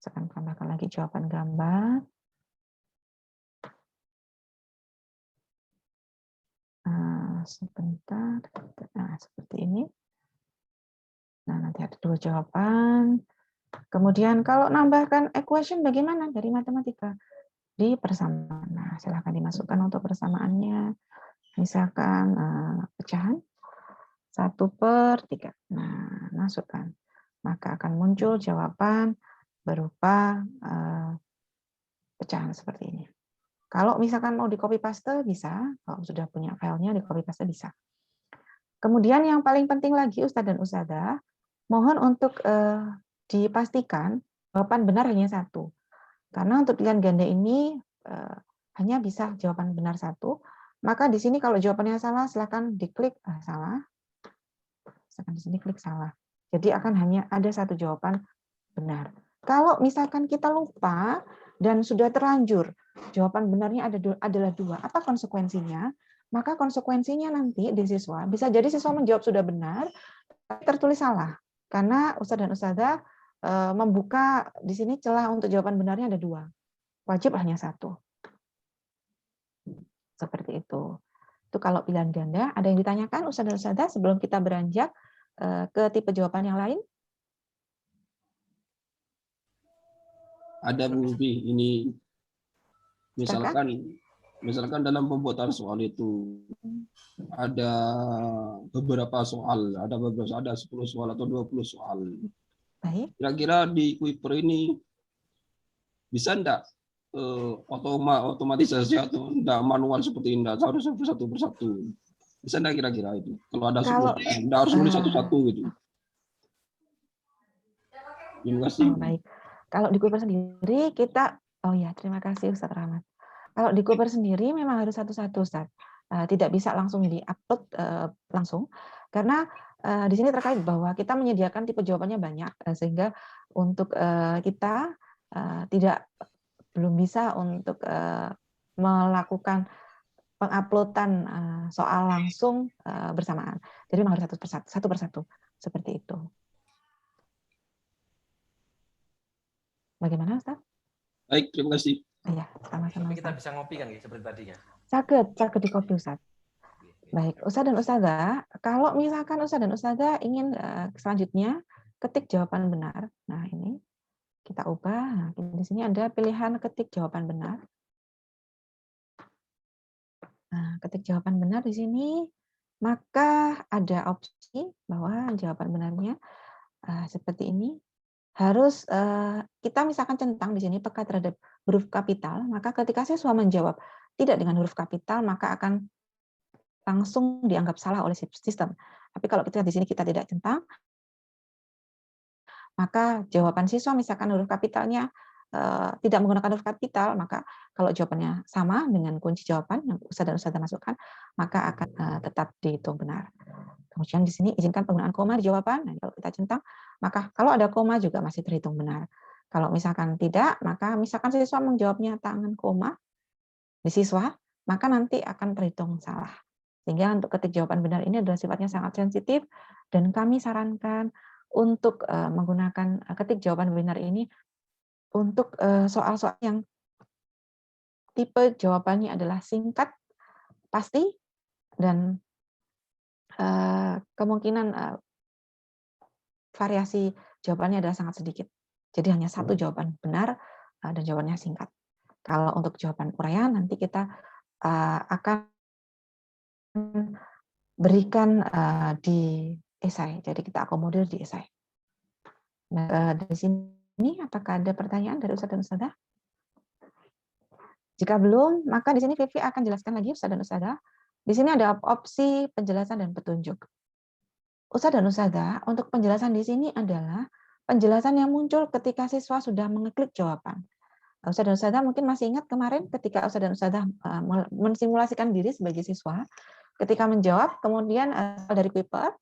C: Saya akan tambahkan lagi jawaban gambar. Sebentar. Nah, seperti ini. Nah, nanti ada 2 jawaban. Kemudian kalau nambahkan equation bagaimana? Dari matematika. Di persamaan. Nah, silakan dimasukkan untuk persamaannya. Misalkan pecahan 1/3. Nah, masukkan. Maka akan muncul jawaban berupa pecahan seperti ini. Kalau misalkan mau di copy paste bisa, kalau sudah punya filenya di copy paste bisa. Kemudian yang paling penting lagi Ustadz dan Ustadzah, mohon untuk dipastikan jawaban benar hanya 1. Karena untuk pilihan ganda ini hanya bisa jawaban benar 1. Maka di sini kalau jawabannya salah, silakan diklik salah. Silakan di sini klik salah. Jadi akan hanya ada 1 jawaban benar. Kalau misalkan kita lupa dan sudah terlanjur jawaban benarnya adalah 2, apa konsekuensinya? Maka konsekuensinya nanti di siswa bisa jadi siswa menjawab sudah benar, tapi tertulis salah. Karena Ustadz dan Ustadzah membuka di sini celah untuk jawaban benarnya ada 2. Wajib hanya 1. Seperti itu. Itu kalau pilihan ganda. Ada yang ditanyakan Ustadz dan Ustadzah sebelum kita beranjak ke tipe jawaban yang lain?
E: Ada Bu Vivi, ini misalkan dalam pembuatan soal itu ada beberapa soal, ada 10 soal atau 20 soal.
C: Baik.
E: Kira-kira di Kuiper ini bisa enggak otomatisasi atau enggak manual seperti ini, enggak harus satu persatu. Bisa enggak kira-kira itu? Kalau ada 10, enggak harus nulis satu-satu gitu. Terima kasih.
C: Baik. Kalau di Kuiper sendiri kita, terima kasih Ustadz Rahmat. Kalau di Cooper sendiri memang harus satu-satu, Ustaz. Tidak bisa langsung di-upload langsung, karena di sini terkait bahwa kita menyediakan tipe jawabannya banyak, sehingga untuk kita belum bisa untuk melakukan penguploadan soal langsung bersamaan. Jadi memang harus satu persatu seperti itu. Bagaimana, Ustaz?
E: Baik, terima kasih.
C: Iya, sama-sama.
F: Tapi kita bisa ngopi kan ya seperti tadinya.
C: Saged di kopi, Ustaz. Baik, Ustaz dan Ustazah, kalau misalkan Ustaz dan Ustazah ingin selanjutnya ketik jawaban benar. Nah, ini kita ubah. Nah, di sini ada pilihan ketik jawaban benar. Nah, ketik jawaban benar di sini, maka ada opsi bahwa jawaban benarnya seperti ini. Harus kita misalkan centang di sini peka terhadap huruf kapital, maka ketika siswa menjawab tidak dengan huruf kapital, maka akan langsung dianggap salah oleh sistem. Tapi kalau kita di sini kita tidak centang, maka jawaban siswa misalkan huruf kapitalnya tidak menggunakan huruf kapital, maka kalau jawabannya sama dengan kunci jawaban yang Ustaz dan Ustazah masukkan, maka akan tetap dihitung benar. Kemudian di sini izinkan penggunaan koma di jawaban. Nah, kalau kita centang, maka kalau ada koma juga masih terhitung benar. Kalau misalkan tidak, maka misalkan siswa menjawabnya tangan koma di siswa, maka nanti akan terhitung salah. Sehingga untuk ketik jawaban benar ini adalah sifatnya sangat sensitif, dan kami sarankan untuk menggunakan ketik jawaban benar ini untuk soal-soal yang tipe jawabannya adalah singkat, pasti, dan kemungkinan variasi jawabannya adalah sangat sedikit. Jadi hanya satu jawaban benar dan jawabannya singkat. Kalau untuk jawaban uraian nanti kita akan berikan di esai. Jadi kita akomodir di esai. Nah, dari sini apakah ada pertanyaan dari Ustaz dan Ustazah? Jika belum, maka di sini Vivi akan jelaskan lagi Ustaz dan Ustazah. Di sini ada opsi penjelasan dan petunjuk. Ustaz dan Ustazah, untuk penjelasan di sini adalah penjelasan yang muncul ketika siswa sudah mengeklik jawaban. Ustaz dan Ustazah mungkin masih ingat kemarin ketika Ustaz dan Ustazah mensimulasikan diri sebagai siswa, ketika menjawab, kemudian dari paper,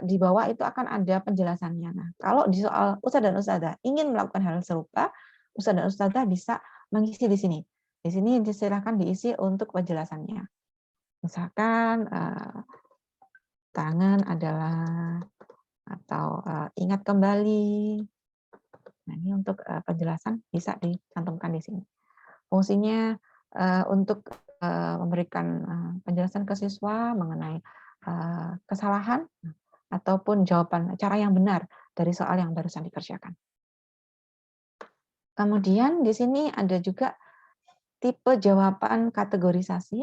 C: di bawah itu akan ada penjelasannya. Nah, kalau di soal Ustaz dan Ustazah ingin melakukan hal serupa, Ustaz dan Ustazah bisa mengisi di sini. Di sini silakan diisi untuk penjelasannya. Misalkan tangan adalah, atau ingat kembali. Nah, ini untuk penjelasan bisa dicantumkan di sini. Fungsinya untuk memberikan penjelasan ke siswa mengenai kesalahan ataupun jawaban cara yang benar dari soal yang barusan dikerjakan. Kemudian di sini ada juga tipe jawaban kategorisasi.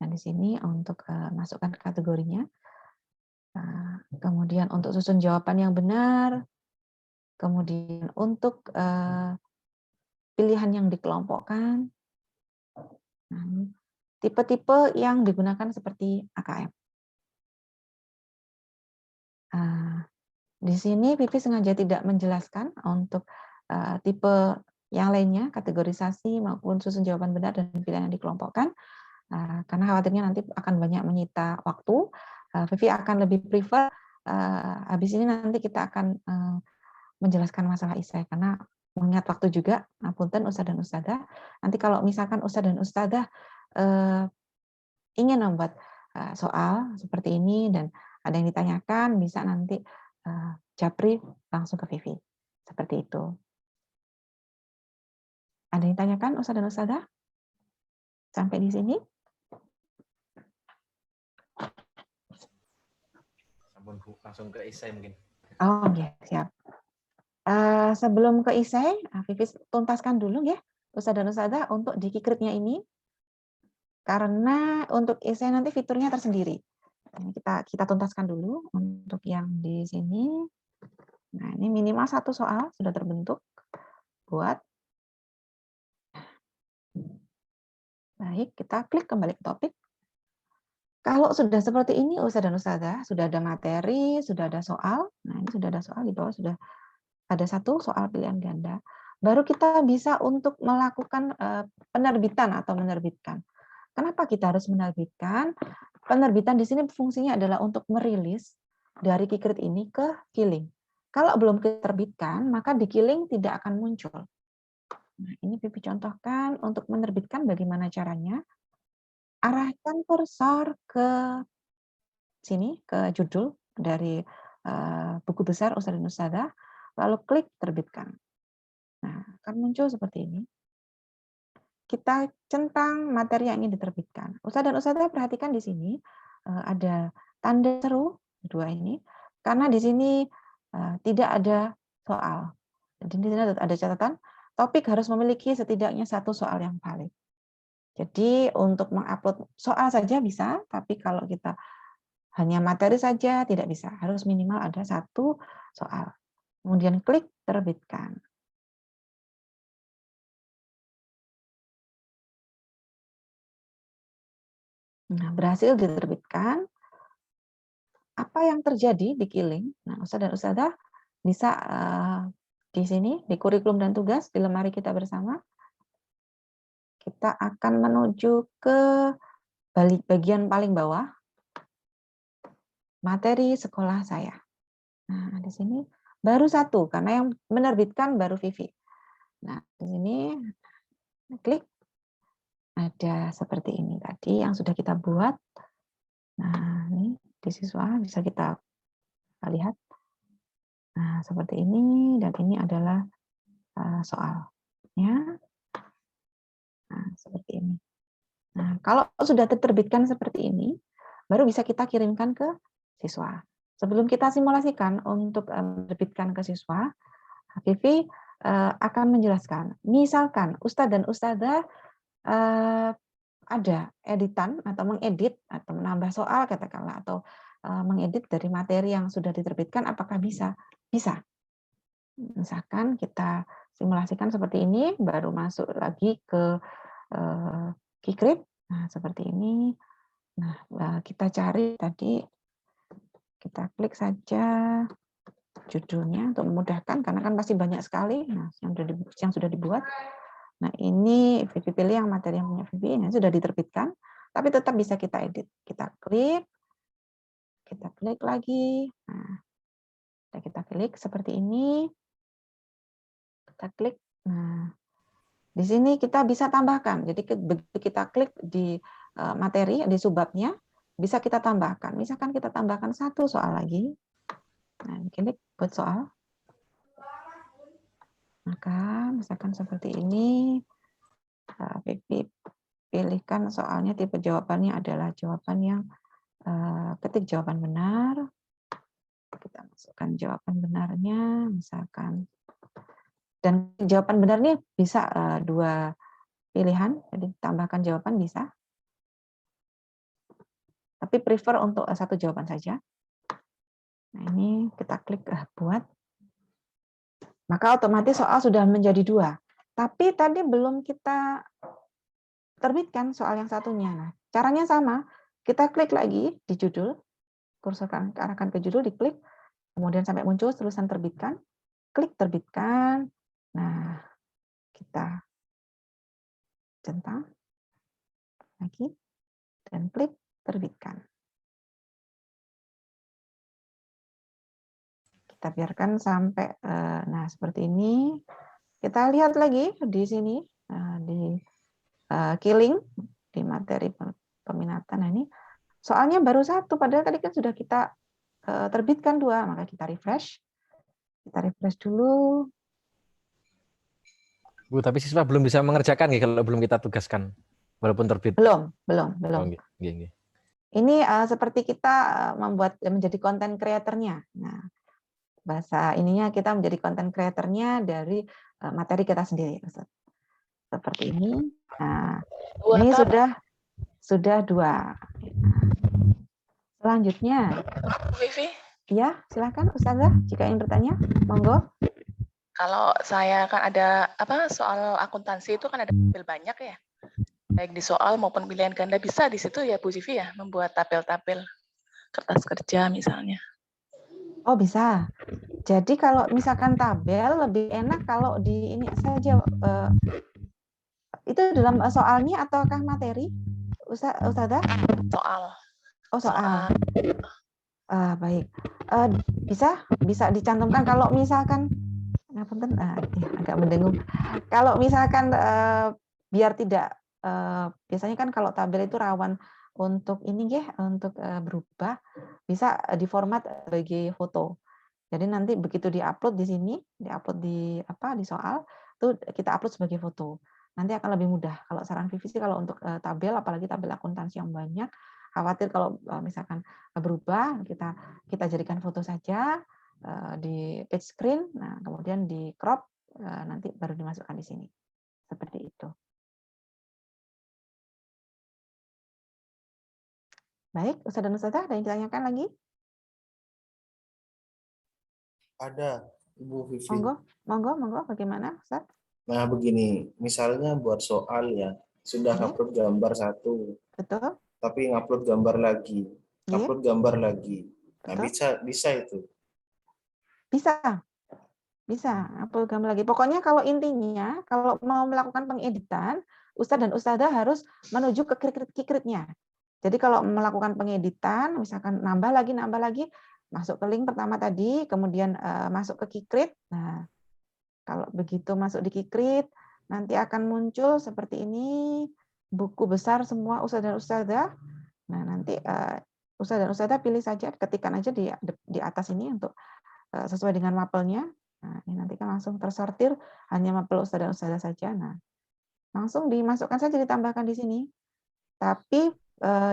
C: Nah, di sini untuk masukkan kategorinya. Kemudian untuk susun jawaban yang benar. Kemudian untuk pilihan yang dikelompokkan. Nah, tipe-tipe yang digunakan seperti AKM. Di sini Vivi sengaja tidak menjelaskan untuk tipe yang lainnya, kategorisasi maupun susun jawaban benar dan pilihan yang dikelompokkan, karena khawatirnya nanti akan banyak menyita waktu. Vivi akan lebih prefer habis ini nanti kita akan menjelaskan masalah isai, karena mengingat waktu juga, punten Ustaz dan Ustazah. Nanti kalau misalkan Ustaz dan Ustazah ingin membuat soal seperti ini dan ada yang ditanyakan, bisa nanti Japri langsung ke Vivi. Seperti itu. Ada yang ditanyakan Ustaz dan Ustazah? Sampai di sini?
F: Langsung ke isai mungkin.
C: Oh, ya, siap. Sebelum ke isai, Vivi tuntaskan dulu ya, Ustaz dan Ustazah, untuk di Kikritnya ini. Karena untuk isai nanti fiturnya tersendiri. Kita tuntaskan dulu untuk yang di sini. Nah, ini minimal satu soal sudah terbentuk. Buat. Baik, kita klik kembali ke topik. Kalau sudah seperti ini, Ustaz dan Ustazah, sudah ada materi, sudah ada soal. Nah, ini sudah ada soal, di bawah sudah ada satu soal pilihan ganda. baru kita bisa untuk melakukan penerbitan atau menerbitkan. Kenapa kita harus menerbitkan? Penerbitan di sini fungsinya adalah untuk merilis dari Kikrit ini ke Killing. Kalau belum diterbitkan, maka di Killing tidak akan muncul. Nah, ini Pipi contohkan untuk menerbitkan bagaimana caranya. Arahkan kursor ke sini, ke judul dari buku besar Ustadz dan Ustadzah, lalu klik terbitkan. Nah, akan muncul seperti ini. Kita centang materi yang ingin diterbitkan. Ustadz dan Ustadzah perhatikan di sini ada tanda seru dua ini, karena di sini tidak ada soal. Jadi di sini ada catatan, topik harus memiliki setidaknya satu soal yang valid. Jadi untuk mengupload soal saja bisa, tapi kalau kita hanya materi saja tidak bisa, harus minimal ada satu soal. Kemudian klik terbitkan. Nah, berhasil diterbitkan. Apa yang terjadi di Killing? Nah, Ustadz dan Ustadzah bisa di sini, di kurikulum dan tugas, di lemari kita bersama, kita akan menuju ke bagian paling bawah, materi sekolah saya. Nah, di sini baru satu, karena yang menerbitkan baru Vivi. Nah, di sini klik, ada seperti ini tadi yang sudah kita buat. Nah, ini di siswa bisa kita lihat. Nah, seperti ini, dan ini adalah soalnya. Nah, seperti ini. Nah, kalau sudah diterbitkan seperti ini, baru bisa kita kirimkan ke siswa. Sebelum kita simulasikan untuk menerbitkan ke siswa, Vivi akan menjelaskan. Misalkan Ustadz dan Ustadzah ada editan atau mengedit atau menambah soal katakanlah, atau mengedit dari materi yang sudah diterbitkan, apakah bisa? Bisa. Misalkan kita simulasikan seperti ini, baru masuk lagi ke Kikrit. Nah, seperti ini. Nah, kita cari tadi, kita klik saja judulnya untuk memudahkan, karena kan pasti banyak sekali. Nah, yang sudah dibuat. Nah, ini Vivi pilih yang materi yang punya Vivi, ini sudah diterbitkan, tapi tetap bisa kita edit. Kita klik lagi. Nah, kita klik seperti ini. Kita klik. Nah, di sini kita bisa tambahkan. Jadi begitu kita klik di materi, di subbabnya, bisa kita tambahkan. Misalkan kita tambahkan satu soal lagi. Nah, klik buat soal. Maka misalkan seperti ini, pilihkan soalnya, tipe jawabannya adalah jawaban yang ketik jawaban benar. Kita masukkan jawaban benarnya, misalkan. Dan jawaban benarnya bisa dua pilihan, jadi tambahkan jawaban bisa. Tapi prefer untuk satu jawaban saja. Nah, ini kita klik buat. Maka otomatis soal sudah menjadi dua. Tapi tadi belum kita terbitkan soal yang satunya. Nah, caranya sama. Kita klik lagi di judul, kursor arahkan ke judul, diklik, kemudian sampai muncul tulisan terbitkan, klik terbitkan. Nah, kita centang lagi dan klik terbitkan. Kita biarkan sampai, nah seperti ini. Kita lihat lagi di sini, di Killing, di materi peminatan. Nah, ini soalnya baru satu, padahal tadi kan sudah kita terbitkan dua, maka kita refresh. Kita refresh dulu.
F: Bu, tapi siswa belum bisa mengerjakan ya kalau belum kita tugaskan, walaupun terbit.
C: Belum.
F: Oh, gini.
C: Ini seperti kita menjadi konten kreatornya. Nah, bahasa ininya kita menjadi konten kreatornya dari materi kita sendiri. Seperti ini. Nah, ini sudah dua. Selanjutnya,
G: Vivi,
C: ya silakan Ustazah jika ingin bertanya, monggo.
G: kalau saya kan ada soal akuntansi itu kan ada tabel banyak ya, baik di soal maupun pilihan ganda, bisa di situ ya Bu Vivi ya membuat tabel-tabel kertas kerja misalnya.
C: Oh bisa. Jadi kalau misalkan tabel lebih enak kalau di ini saja, itu dalam soalnya ataukah materi, Ustazah?
G: Soal.
C: Oh, soal. Baik. Bisa dicantumkan kalau misalkan, agak mendengung. Kalau misalkan biar tidak, biasanya kan kalau tabel itu rawan untuk ini ya, untuk berubah, bisa diformat sebagai foto. Jadi nanti begitu diupload di sini, diupload di di soal, itu kita upload sebagai foto. Nanti akan lebih mudah. Kalau saran Vivi sih kalau untuk tabel, apalagi tabel akuntansi yang banyak, khawatir kalau misalkan berubah, kita jadikan foto saja di page screen, nah kemudian di crop, nanti baru dimasukkan di sini. Seperti itu. Baik, Ustaz dan Ustazah, ada yang ditanyakan lagi?
H: Ada, Ibu Vivi.
C: Monggo, bagaimana, Ustaz?
H: Nah, begini, misalnya buat soal ya, sudah upload gambar satu,
C: Betul.
H: tapi ngupload gambar lagi, upload gambar lagi. Nah, bisa itu.
C: Bisa, upload gambar lagi. Pokoknya kalau intinya, kalau mau melakukan pengeditan, Ustadz dan Ustadzah harus menuju ke kikritnya. Jadi kalau melakukan pengeditan, misalkan nambah lagi, masuk ke link pertama tadi, kemudian masuk ke kikrit. Nah, kalau begitu masuk di kikrit, nanti akan muncul seperti ini, buku besar semua Ustadz dan Ustadzah. Nah, nanti Ustadz dan Ustadzah pilih saja, ketikkan aja di atas ini untuk sesuai dengan mapelnya. Nah, ini nanti kan langsung tersortir, hanya mapel Ustadz dan Ustadzah saja. Nah, langsung dimasukkan saja, ditambahkan di sini. Tapi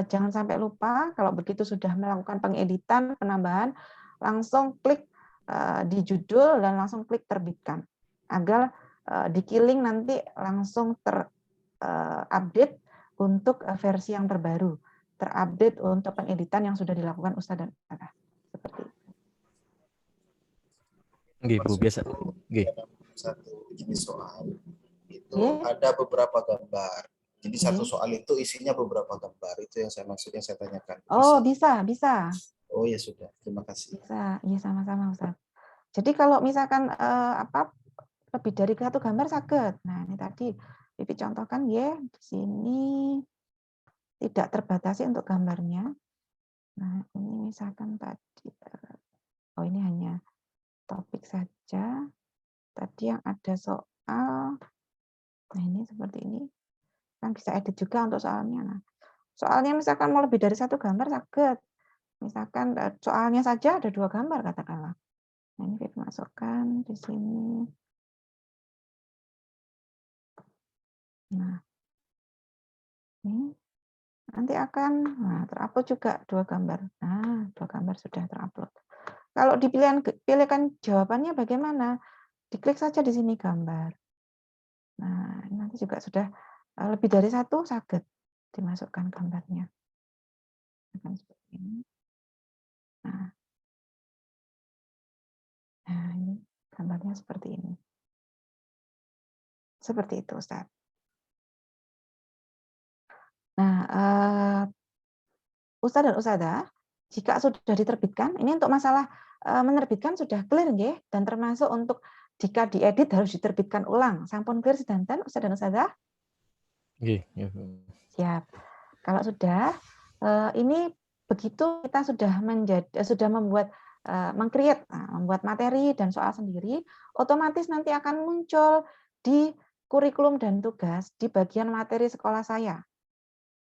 C: jangan sampai lupa, kalau begitu sudah melakukan pengeditan, penambahan, langsung klik di judul dan langsung klik terbitkan. Agar di Killing nanti langsung terupdate untuk versi yang terbaru. Terupdate untuk pengeditan yang sudah dilakukan Ustadz dan Ustadzah. Seperti itu.
F: Nggih, Bu, biasa. Nggih.
H: Satu jenis soal itu ada beberapa gambar. Jadi satu soal itu isinya beberapa gambar. Itu yang saya maksud, yang saya tanyakan.
C: Oh, bisa.
H: Oh ya sudah, terima kasih.
C: Bisa, iya sama-sama Ustaz. Jadi kalau misalkan lebih dari satu gambar sakit. Nah, ini tadi Vivi contohkan ya, di sini tidak terbatasi untuk gambarnya. Nah, ini misalkan tadi ini hanya topik saja. Tadi yang ada soal, nah ini seperti ini. Kan bisa edit juga untuk soalnya. Nah, soalnya misalkan mau lebih dari satu gambar sakit. Misalkan soalnya saja ada 2 gambar katakanlah. Nah, ini kita masukkan di sini. Nah, ini nanti akan terupload juga 2 gambar. Nah, 2 gambar sudah terupload. Kalau pilihkan jawabannya bagaimana? Diklik saja di sini gambar. Nah, nanti juga sudah lebih dari 1 sakit dimasukkan gambarnya. Akan seperti ini. Nah, ini gambarnya seperti ini. Seperti itu, Ustaz. Nah, Ustaz dan Ustadzah, jika sudah diterbitkan, ini untuk masalah menerbitkan sudah clear nggih, dan termasuk untuk jika diedit harus diterbitkan ulang. Sampun clear sedanten Ustaz dan Ustadzah?
F: Nggih.
C: Siap. Kalau sudah, ini begitu kita sudah membuat membuat materi dan soal sendiri, otomatis nanti akan muncul di kurikulum dan tugas di bagian materi sekolah saya.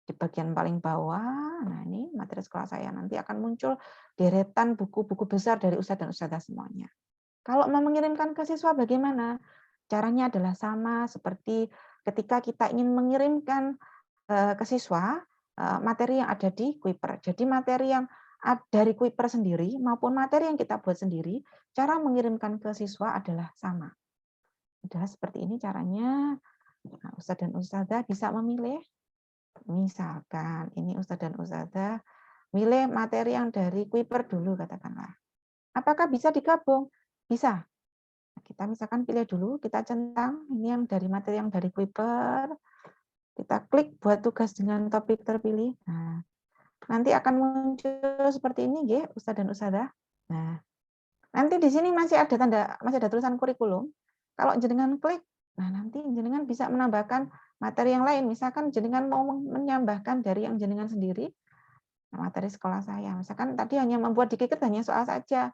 C: Di bagian paling bawah, nah ini materi sekolah saya, nanti akan muncul deretan buku-buku besar dari Ustadz dan Ustadzah semuanya. Kalau mau mengirimkan ke siswa bagaimana? Caranya adalah sama seperti ketika kita ingin mengirimkan ke siswa materi yang ada di Kuiper. Jadi materi yang dari Kuiper sendiri maupun materi yang kita buat sendiri, cara mengirimkan ke siswa adalah sama. Adalah seperti ini caranya. Nah, Ustadz dan Ustadzah bisa memilih. Misalkan ini Ustadz dan Ustadzah milih materi yang dari Kuiper dulu katakanlah. Apakah bisa digabung? Bisa. Kita misalkan pilih dulu, kita centang ini yang dari materi yang dari Kuiper. Kita klik buat tugas dengan topik terpilih. Nah, nanti akan muncul seperti ini nggih, Ustadz dan Ustadzah. Nah, Nanti di sini masih ada tulisan kurikulum. Kalau jenengan klik, nah nanti jenengan bisa menambahkan materi yang lain. Misalkan jenengan mau menambahkan dari yang jenengan sendiri, materi sekolah saya. Misalkan tadi hanya membuat dikit hanya soal saja,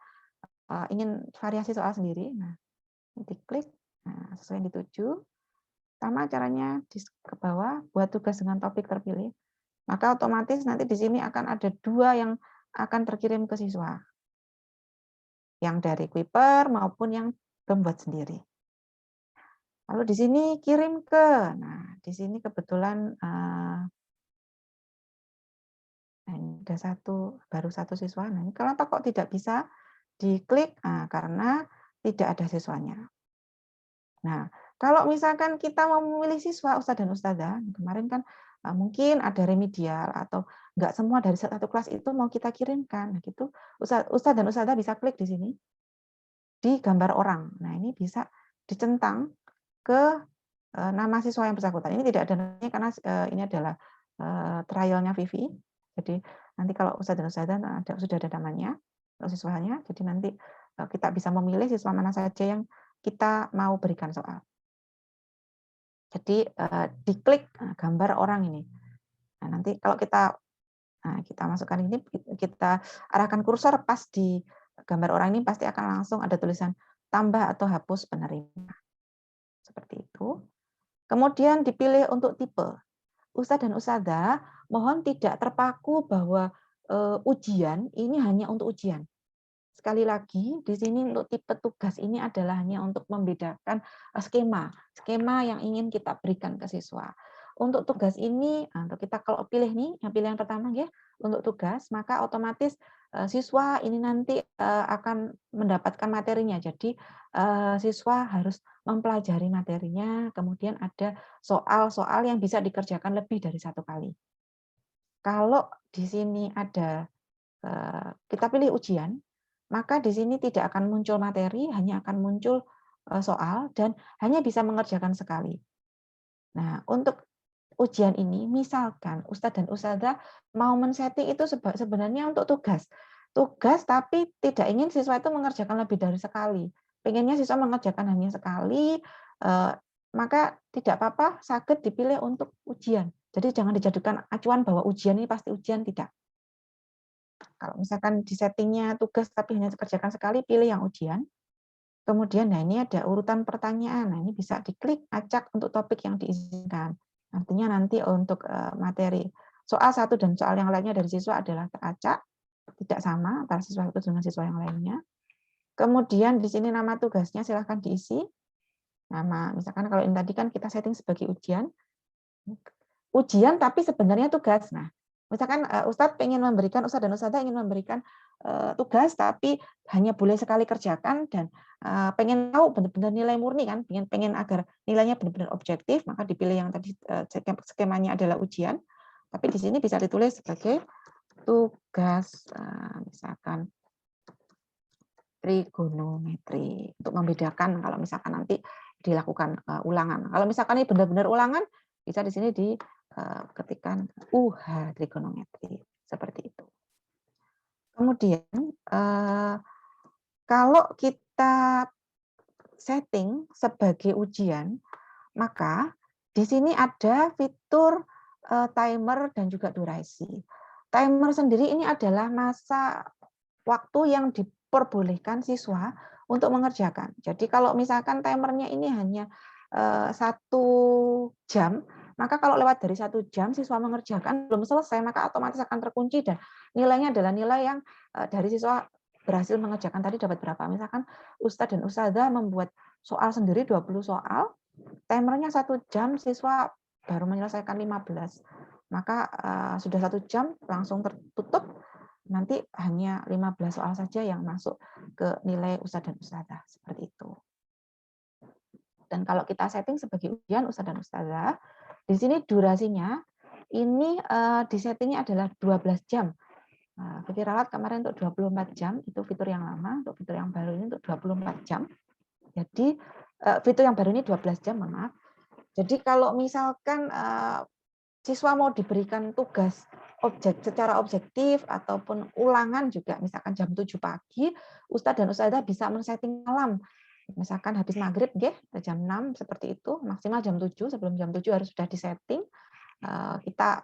C: ingin variasi soal sendiri. Nah, diklik, nah, sesuai yang dituju. Sama caranya ke bawah, buat tugas dengan topik terpilih. Maka otomatis nanti di sini akan ada 2 yang akan terkirim ke siswa. Yang dari Kuiper maupun yang membuat sendiri. Lalu di sini kirim ke, nah di sini kebetulan ada baru satu siswa. Nah, kenapa kok tidak bisa diklik? Nah, karena tidak ada siswanya. Nah, kalau misalkan kita mau memilih siswa, Ustadz dan Ustadzah, kemarin kan mungkin ada remedial atau enggak semua dari satu kelas itu mau kita kirimkan. Nah, gitu. Ustadz dan Ustadzah bisa klik di sini di gambar orang. Nah, ini bisa dicentang ke nama siswa yang bersangkutan. Ini tidak ada namanya karena ini adalah trialnya Vivi. Jadi nanti kalau Ustadz dan Ustadzah sudah ada namanya untuk siswanya, jadi nanti kita bisa memilih siswa mana saja yang kita mau berikan soal. Jadi diklik gambar orang ini. Nah, nanti kalau kita masukkan ini, kita arahkan kursor pas di gambar orang ini, pasti akan langsung ada tulisan tambah atau hapus penerima. Seperti itu. Kemudian dipilih untuk tipe. Ustadz dan Ustadzah, mohon tidak terpaku bahwa ujian ini hanya untuk ujian. Sekali lagi, di sini untuk tipe tugas ini adalah hanya untuk membedakan skema yang ingin kita berikan ke siswa. Untuk tugas ini, untuk kita kalau pilih nih, yang pilih yang pertama ya, untuk tugas, maka otomatis siswa ini nanti akan mendapatkan materinya. Jadi siswa harus mempelajari materinya, kemudian ada soal-soal yang bisa dikerjakan lebih dari 1 kali. Kalau di sini ada kita pilih ujian, maka di sini tidak akan muncul materi, hanya akan muncul soal dan hanya bisa mengerjakan sekali. Nah, untuk ujian ini, misalkan Ustadz dan Ustadzah mau men-setting itu sebenarnya untuk tugas. Tugas tapi tidak ingin siswa itu mengerjakan lebih dari sekali. Pengennya siswa mengerjakan hanya sekali, maka tidak apa-apa, saged dipilih untuk ujian. Jadi jangan dijadikan acuan bahwa ujian ini pasti ujian, tidak. Kalau misalkan di settingnya tugas tapi hanya dikerjakan sekali, pilih yang ujian. Kemudian, nah ini ada urutan pertanyaan. Nah ini bisa diklik acak untuk topik yang diizinkan. Artinya nanti untuk materi soal satu dan soal yang lainnya dari siswa adalah teracak, tidak sama antara siswa satu dengan siswa yang lainnya. Kemudian di sini nama tugasnya silahkan diisi. Nama, misalkan kalau ini tadi kan kita setting sebagai ujian. Ujian tapi sebenarnya tugas. Nah, misalkan Ustadz dan Ustadzah ingin memberikan tugas tapi hanya boleh sekali kerjakan dan pengen tahu benar-benar nilai murni kan, pengen agar nilainya benar-benar objektif, maka dipilih yang tadi skemanya adalah ujian. Tapi di sini bisa ditulis sebagai tugas, misalkan trigonometri, untuk membedakan kalau misalkan nanti dilakukan ulangan. Kalau misalkan ini benar-benar ulangan, bisa di sini diketikkan trigonometri, seperti itu. Kemudian kalau kita setting sebagai ujian, maka di sini ada fitur timer dan juga durasi. Timer sendiri ini adalah masa waktu yang diperbolehkan siswa untuk mengerjakan. Jadi kalau misalkan timernya ini hanya 1 jam, maka kalau lewat dari 1 jam siswa mengerjakan belum selesai, maka otomatis akan terkunci dan nilainya adalah nilai yang dari siswa berhasil mengerjakan tadi dapat berapa. Misalkan Ustadz dan Ustadzah membuat soal sendiri 20 soal, timernya 1 jam, siswa baru menyelesaikan 15. Maka sudah 1 jam langsung tertutup, nanti hanya 15 soal saja yang masuk ke nilai Ustadz dan Ustadzah, seperti itu. Dan kalau kita setting sebagai ujian Ustadz dan Ustadzah, di sini durasinya ini disettingnya adalah 12 jam. Fikir Ralat kemarin untuk 24 jam, itu fitur yang lama, untuk fitur yang baru ini untuk 24 jam. Jadi fitur yang baru ini 12 jam, maaf. Jadi kalau misalkan siswa mau diberikan tugas secara objektif ataupun ulangan juga, misalkan jam 7 pagi, Ustadz dan Ustadzah bisa men-setting malam. Misalkan habis maghrib, jam 6 seperti itu, maksimal jam 7, sebelum jam 7 harus sudah disetting. Kita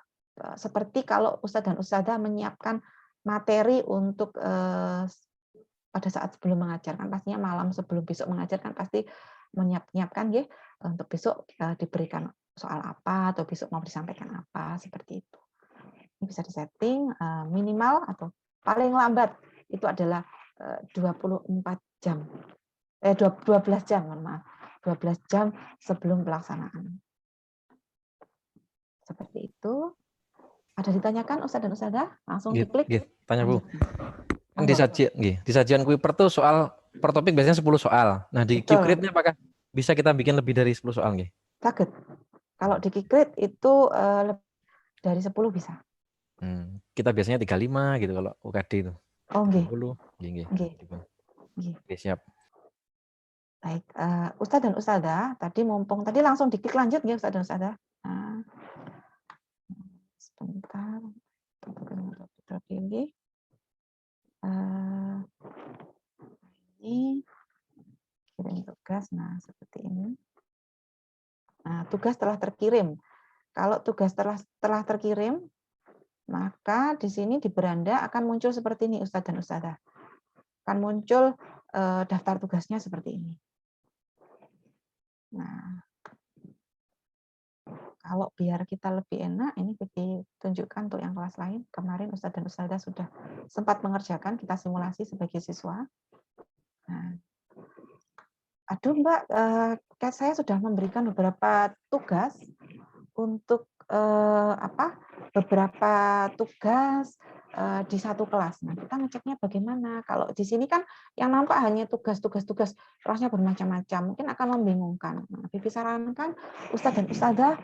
C: seperti kalau Ustadz dan Ustadzah menyiapkan materi untuk pada saat sebelum mengajarkan, pastinya malam sebelum besok mengajarkan pasti menyiapkan untuk besok diberikan soal apa atau besok mau disampaikan apa, seperti itu. Ini bisa disetting minimal atau paling lambat itu adalah 24 jam. 12 jam, maaf. 12 jam sebelum pelaksanaan. Seperti itu. Ada ditanyakan Ustadz dan Ustadzah? Langsung diklik.
F: Tanya Bu.
C: Monggo.
F: Di sajian Kuiper tuh soal per topik biasanya 10 soal. Nah, di
C: Betul.
F: Qgrade-nya apakah bisa kita bikin lebih dari 10 soal nggih?
C: Sakit. Kalau di Qgrade itu dari 10 bisa.
F: Kita biasanya 35 gitu kalau UKD itu.
C: Oh, nggih.
F: 10. Nggih.
C: Nggih.
F: Oke, siap.
C: Baik, Ustadz dan Ustadzah, tadi mumpung tadi langsung diklik lanjut ya Ustadz dan Ustadzah. Nah, sebentar. Pilih. Ini kirim tugas, nah seperti ini. Nah, tugas telah terkirim. Kalau tugas telah terkirim, maka di sini di beranda akan muncul seperti ini Ustadz dan Ustadzah. Akan muncul daftar tugasnya seperti ini. Nah, kalau biar kita lebih enak, ini ditunjukkan untuk yang kelas lain. Kemarin Ustadz dan Ustadzah sudah sempat mengerjakan, kita simulasi sebagai siswa. Nah, aduh Mbak, saya sudah memberikan beberapa tugas untuk beberapa tugas di satu kelas. Nah, kita ngeceknya bagaimana? Kalau di sini kan yang nampak hanya tugas-tugas kelasnya bermacam-macam, mungkin akan membingungkan. Nah, Vivi sarankan Ustadz dan Ustadzah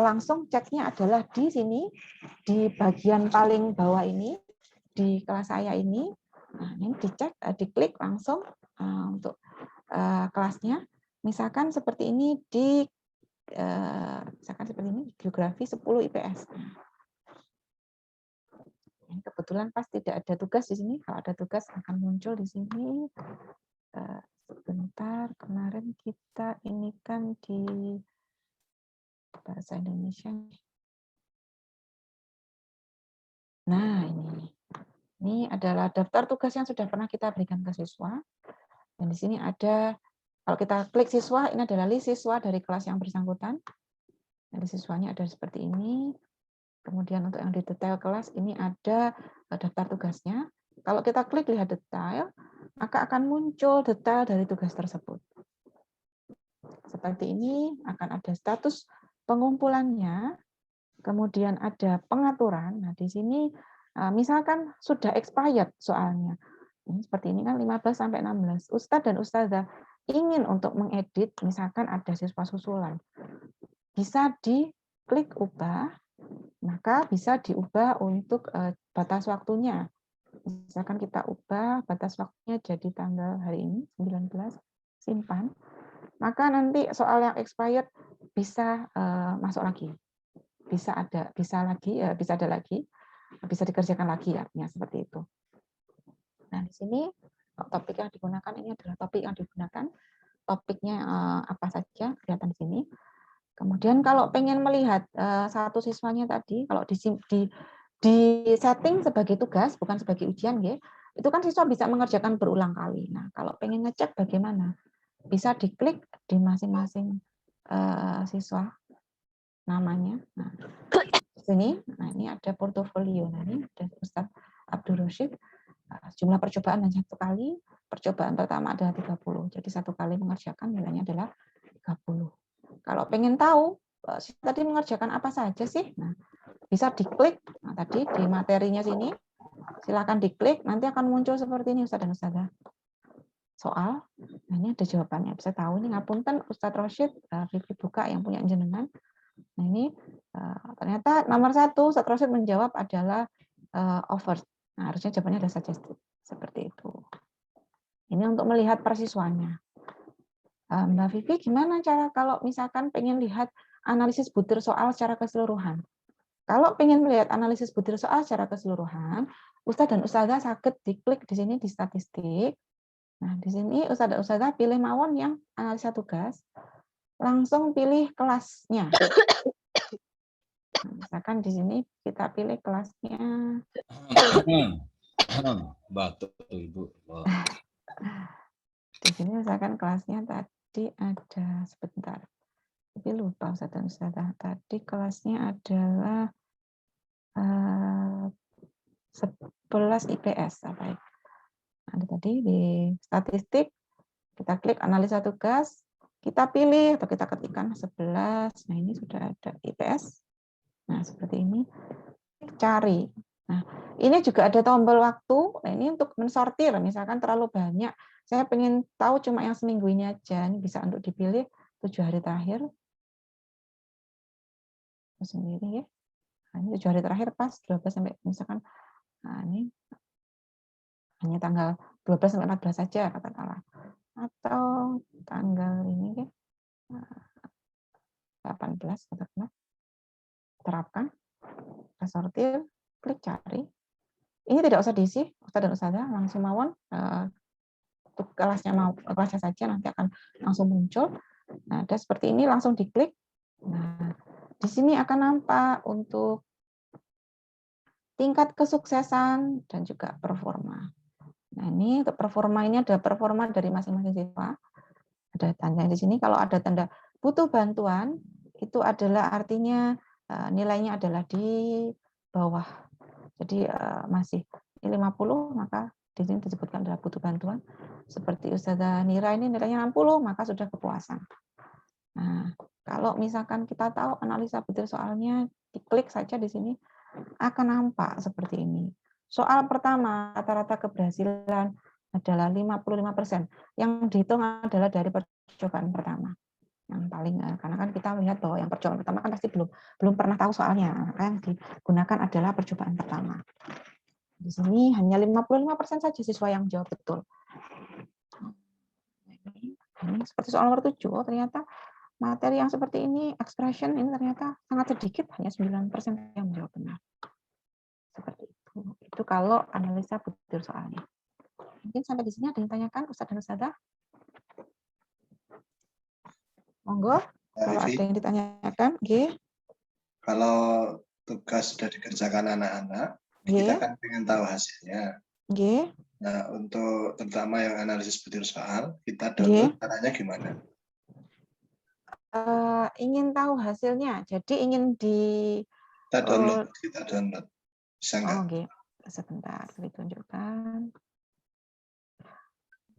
C: langsung ceknya adalah di sini, di bagian paling bawah ini, di kelas saya ini. Nah, ini dicek, diklik langsung untuk kelasnya. Misalkan seperti ini di geografi 10 IPS. Kebetulan pas tidak ada tugas di sini. Kalau ada tugas akan muncul di sini. Sebentar, kemarin kita ini kan di bahasa Indonesia. Nah, ini adalah daftar tugas yang sudah pernah kita berikan ke siswa. Dan di sini ada, kalau kita klik siswa, ini adalah list siswa dari kelas yang bersangkutan. Jadi siswanya ada seperti ini. Kemudian untuk yang di detail kelas, ini ada daftar tugasnya. Kalau kita klik lihat detail, maka akan muncul detail dari tugas tersebut. Seperti ini, akan ada status pengumpulannya, kemudian ada pengaturan. Nah, di sini misalkan sudah expired soalnya. Ini seperti ini kan 15 sampai 16. Ustadz dan Ustadzah ingin untuk mengedit, misalkan ada siswa susulan. Bisa diklik ubah, maka bisa diubah untuk batas waktunya. Misalkan kita ubah batas waktunya jadi tanggal hari ini 19, simpan. Maka nanti soal yang expired bisa masuk lagi. Bisa ada lagi, bisa dikerjakan lagi, artinya seperti itu. Nah, di sini topik yang digunakan ini adalah topik yang digunakan. Topiknya apa saja kelihatan di sini. Kemudian kalau pengen melihat satu siswanya tadi, kalau di setting sebagai tugas, bukan sebagai ujian, ya, itu kan siswa bisa mengerjakan berulang kali. Nah, kalau pengen ngecek bagaimana, bisa diklik di masing-masing siswa namanya. Nah, di sini, nah ini ada portofolio. Nah, ini ada Ustadz Abdul Rashid. Jumlah percobaan hanya 1 kali. Percobaan pertama adalah 30. Jadi 1 kali mengerjakan nilainya adalah 30. Kalau pengen tahu tadi mengerjakan apa saja sih, nah bisa diklik. Nah, tadi di materinya sini, silakan diklik. Nanti akan muncul seperti ini Ustadz dan Ustadzah. Soal, nah ini ada jawabannya. Bisa tahu ini ngapunten Ustadz Rashid, Vivi buka yang punya jenengan. Nah ini ternyata nomor 1 Ustadz Rashid menjawab adalah over. Nah harusnya jawabannya ada suggested seperti itu. Ini untuk melihat persiswanya. Mbak Vivi, gimana cara kalau misalkan pengen lihat analisis butir soal secara keseluruhan? Kalau ingin melihat analisis butir soal secara keseluruhan, Ustadz dan Ustazah sakit diklik di sini di statistik. Nah, di sini Ustadz dan Ustazah pilih mawon yang analisa tugas, langsung pilih kelasnya. Nah, misalkan di sini kita pilih kelasnya.
D: Batuk tuh Ibu.
C: Di sini misalkan kelasnya tadi ada, sebentar. Tapi lupa Ustadz dan Ustazah. Tadi kelasnya adalah 11 IPS. Apa ya? Ada tadi di statistik, kita klik analisa tugas, kita pilih atau kita ketikkan 11. Nah, ini sudah ada IPS. Nah, seperti ini. Cari. Nah, ini juga ada tombol waktu. Nah, ini untuk mensortir, misalkan terlalu banyak. Saya pengen tahu cuma yang seminggu ini aja. Ini bisa untuk dipilih 7 hari terakhir. Sendiri ya. Nah, ini 7 hari terakhir pas 12 sampai misalkan, nah ini hanya tanggal 12 sampai 14 saja katakanlah. Atau tanggal ini ya. 18 katakanlah. Terapkan, sortir, klik cari. Ini tidak usah diisi, Ustadz dan Ustazah langsung mawon untuk kelasnya saja nanti akan langsung muncul. Nah, ada seperti ini langsung diklik. Nah, di sini akan nampak untuk tingkat kesuksesan dan juga performa. Nah, ini untuk performa ini ada performa dari masing-masing siswa. Ada tanda di sini kalau ada tanda butuh bantuan itu adalah artinya nilainya adalah di bawah. Jadi masih 50 maka di sini disebutkan adalah butuh bantuan. Seperti Ustazah Nira ini nilainya 60 maka sudah kepuasan. Nah, kalau misalkan kita tahu analisa butir soalnya, diklik saja di sini akan nampak seperti ini. Soal pertama rata-rata keberhasilan adalah 55%. Yang dihitung adalah dari percobaan pertama. Yang paling karena kan kita melihat bahwa yang percobaan pertama kan pasti belum pernah tahu soalnya, maka yang digunakan adalah percobaan pertama. Di sini hanya 55% saja siswa yang jawab betul. Ini seperti soal nomor 7, oh ternyata materi yang seperti ini, expression ini ternyata sangat sedikit, hanya 9% yang menjawab benar. Seperti itu. Itu kalau analisa butir soalnya. Mungkin sampai di sini ada yang tanyakan, Ustadz dan Ustazah? Monggo, kalau ada yang ditanyakan, G.
A: Kalau tugas sudah dikerjakan anak-anak, kita kan ingin tahu hasilnya.
C: G.
A: Nah, untuk terutama yang analisis butir soal, kita download caranya gimana?
C: Ingin tahu hasilnya, jadi ingin
A: kita download. Bisa nggak?
C: Oke, sebentar, saya tunjukkan.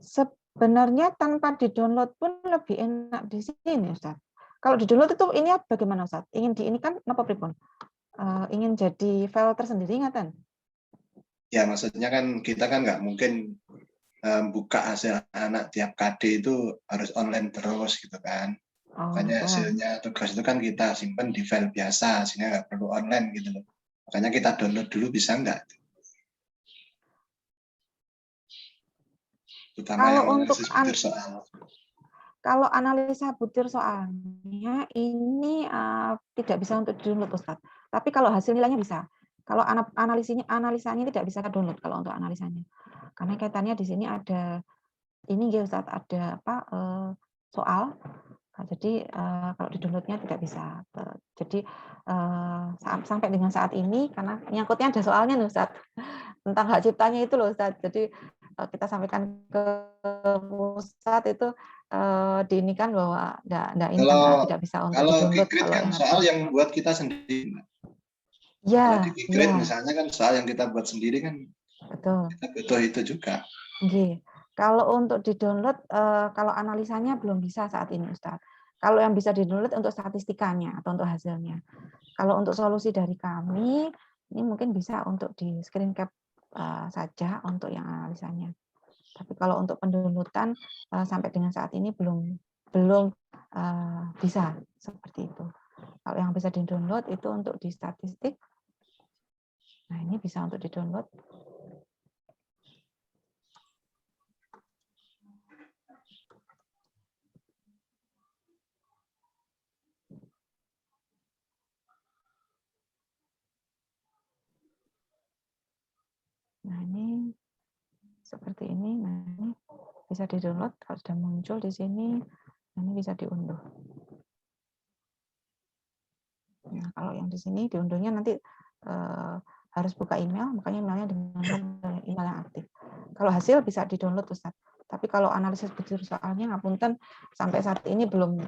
C: Sebenarnya tanpa di-download pun lebih enak di sini, Ustaz. Kalau di-download itu ini bagaimana, Ustaz? Ingin di ini kan apa pripun? Ingin jadi file tersendiri ingatan?
A: Ya, maksudnya kan kita kan nggak mungkin buka hasil anak tiap KD itu harus online terus gitu kan. Makanya hasilnya tugas itu kan kita simpan di file biasa, sehingga nggak perlu online gitu loh. Makanya kita download dulu, bisa nggak? Terutama
C: kalau
A: yang
C: untuk
A: analisis butir soal.
C: Kalau analisa butir soalnya ini tidak bisa untuk di-download, Ustaz. Tapi kalau hasil nilainya bisa. Kalau analisanya tidak bisa download kalau untuk analisanya. Karena kaitannya di sini ada ini ya Ustaz, ada apa soal. Nah, jadi kalau di-downloadnya tidak bisa. Jadi sampai dengan saat ini karena nyangkutnya ada soalnya nih Ustaz. Tentang hak ciptanya itu loh Ustaz. Jadi kita sampaikan ke pusat itu diinikan bahwa tidak bisa untuk di-download.
A: Kalau yang soal yang buat kita sendiri.
C: Ya,
A: kalau di Kikrit misalnya kan soal yang kita buat sendiri kan
C: betul.
A: Kita butuh itu juga.
C: Kalau untuk di-download, kalau analisanya belum bisa saat ini, Ustaz. Kalau yang bisa di-download untuk statistikanya atau untuk hasilnya. Kalau untuk solusi dari kami, ini mungkin bisa untuk di screen cap saja untuk yang analisanya. Tapi kalau untuk pendownloadan sampai dengan saat ini belum bisa seperti itu. Kalau yang bisa di-download itu untuk di statistik. Nah, ini bisa untuk di-download. Nah, ini seperti ini. Nah, ini bisa di-download kalau sudah muncul di sini. Nah, ini bisa diunduh. Nah, kalau yang di sini diunduhnya nanti harus buka email, makanya emailnya dengan email yang aktif. Kalau hasil bisa di-download, Ustaz. Tapi kalau analisis butir soalnya ngapunten sampai saat ini belum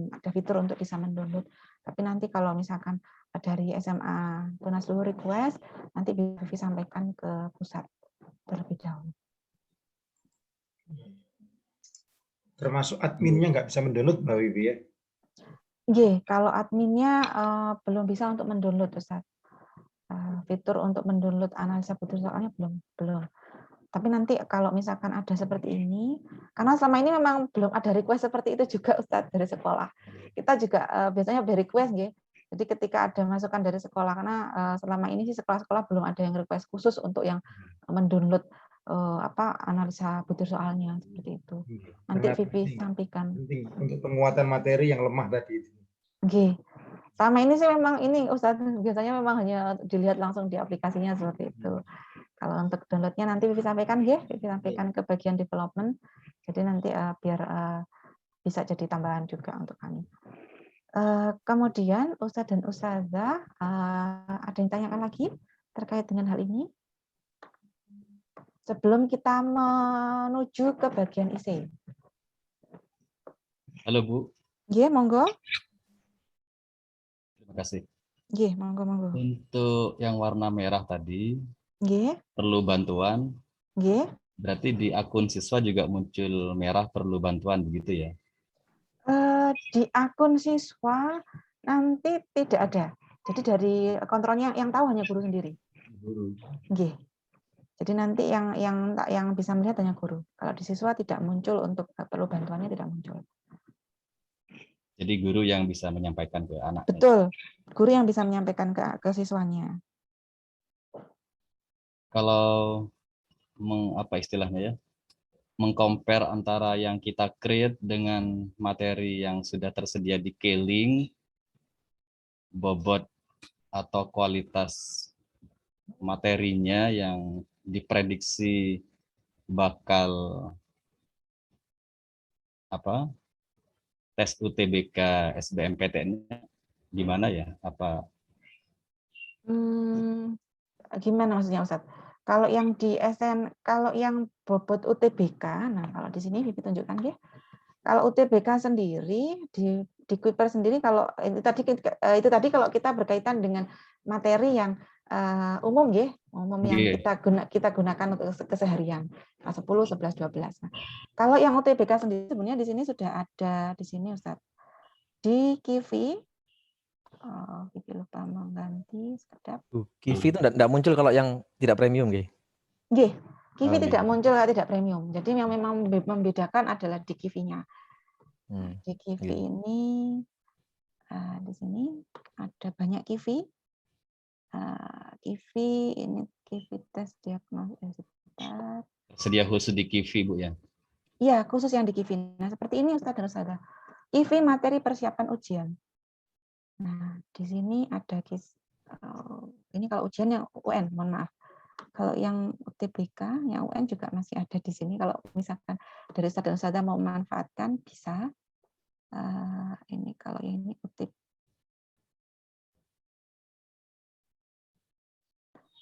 C: ada fitur untuk bisa mendownload. Tapi nanti kalau misalkan dari SMA Tunas Luhur request, nanti bisa sampaikan ke pusat terlebih dahulu.
B: Termasuk adminnya nggak bisa mendownload, Mbak Wiwi ya?
C: Kalau adminnya belum bisa untuk mendownload, Ustaz. Fitur untuk mendownload analisa butir soalnya belum. Tapi nanti kalau misalkan ada seperti ini, karena selama ini memang belum ada request seperti itu juga, Ustaz, dari sekolah. Kita juga biasanya ada request, ya. Jadi ketika ada masukan dari sekolah, karena selama ini sih sekolah-sekolah belum ada yang request khusus untuk yang mendownload analisa butir soalnya seperti itu. Nanti Vivi sampaikan.
B: Penting untuk penguatan materi yang lemah tadi.
C: Selama ini sih memang ini, Ustaz, biasanya memang hanya dilihat langsung di aplikasinya seperti itu. Kalau untuk downloadnya nanti Vivi sampaikan, Vivi sampaikan ke bagian development. Jadi nanti biar bisa jadi tambahan juga untuk kami. Kemudian Ustaz dan Ustazah, ada yang tanyakan lagi terkait dengan hal ini? Sebelum kita menuju ke bagian IC.
D: Halo Bu.
C: Monggo.
D: Terima kasih.
C: Monggo.
D: Untuk yang warna merah tadi, perlu bantuan. Berarti di akun siswa juga muncul merah perlu bantuan begitu ya?
C: Di akun siswa nanti tidak ada. Jadi dari kontrolnya yang tahu hanya guru sendiri. Jadi nanti yang bisa melihat hanya guru. Kalau di siswa tidak muncul untuk perlu bantuannya tidak muncul.
D: Jadi guru yang bisa menyampaikan ke anak.
C: Betul, guru yang bisa menyampaikan ke siswanya.
D: Kalau istilahnya ya, mengcompare antara yang kita create dengan materi yang sudah tersedia di K-Link, bobot atau kualitas materinya yang diprediksi bakal tes UTBK SBMPTN-nya gimana ya?
C: Gimana maksudnya, Ustaz? Kalau yang di kalau yang bobot UTBK, nah kalau di sini Vivi tunjukkan ya. Kalau UTBK sendiri di Kuiper sendiri, kalau itu tadi kalau kita berkaitan dengan materi yang umum yang kita gunakan untuk keseharian, 10, 11, 12. Nah, kalau yang UTBK sendiri sebenarnya di sini sudah ada di sini, Ustaz. Di Kivi, Vivi lupa mengganti sekejap.
F: Kivi itu tidak muncul kalau yang tidak premium,
C: Kivi tidak muncul kalau tidak premium. Jadi yang memang membedakan adalah di Kivi-nya. Di Kivi ini di sini ada banyak Kivi. Kivi ini Kivi tes diagnosis.
D: Sedia khusus di Kivi, Bu ya?
C: Iya, khusus yang di Kivi. Nah, seperti ini Ustaz dan Ustazah. Kivi materi persiapan ujian. Nah, di sini ada ini kalau ujian yang UN, mohon maaf. Kalau yang UTBK, yang UN juga masih ada di sini. Kalau misalkan dari Ustaz dan Ustazah mau memanfaatkan, bisa. Ini kalau yang ini UTBK.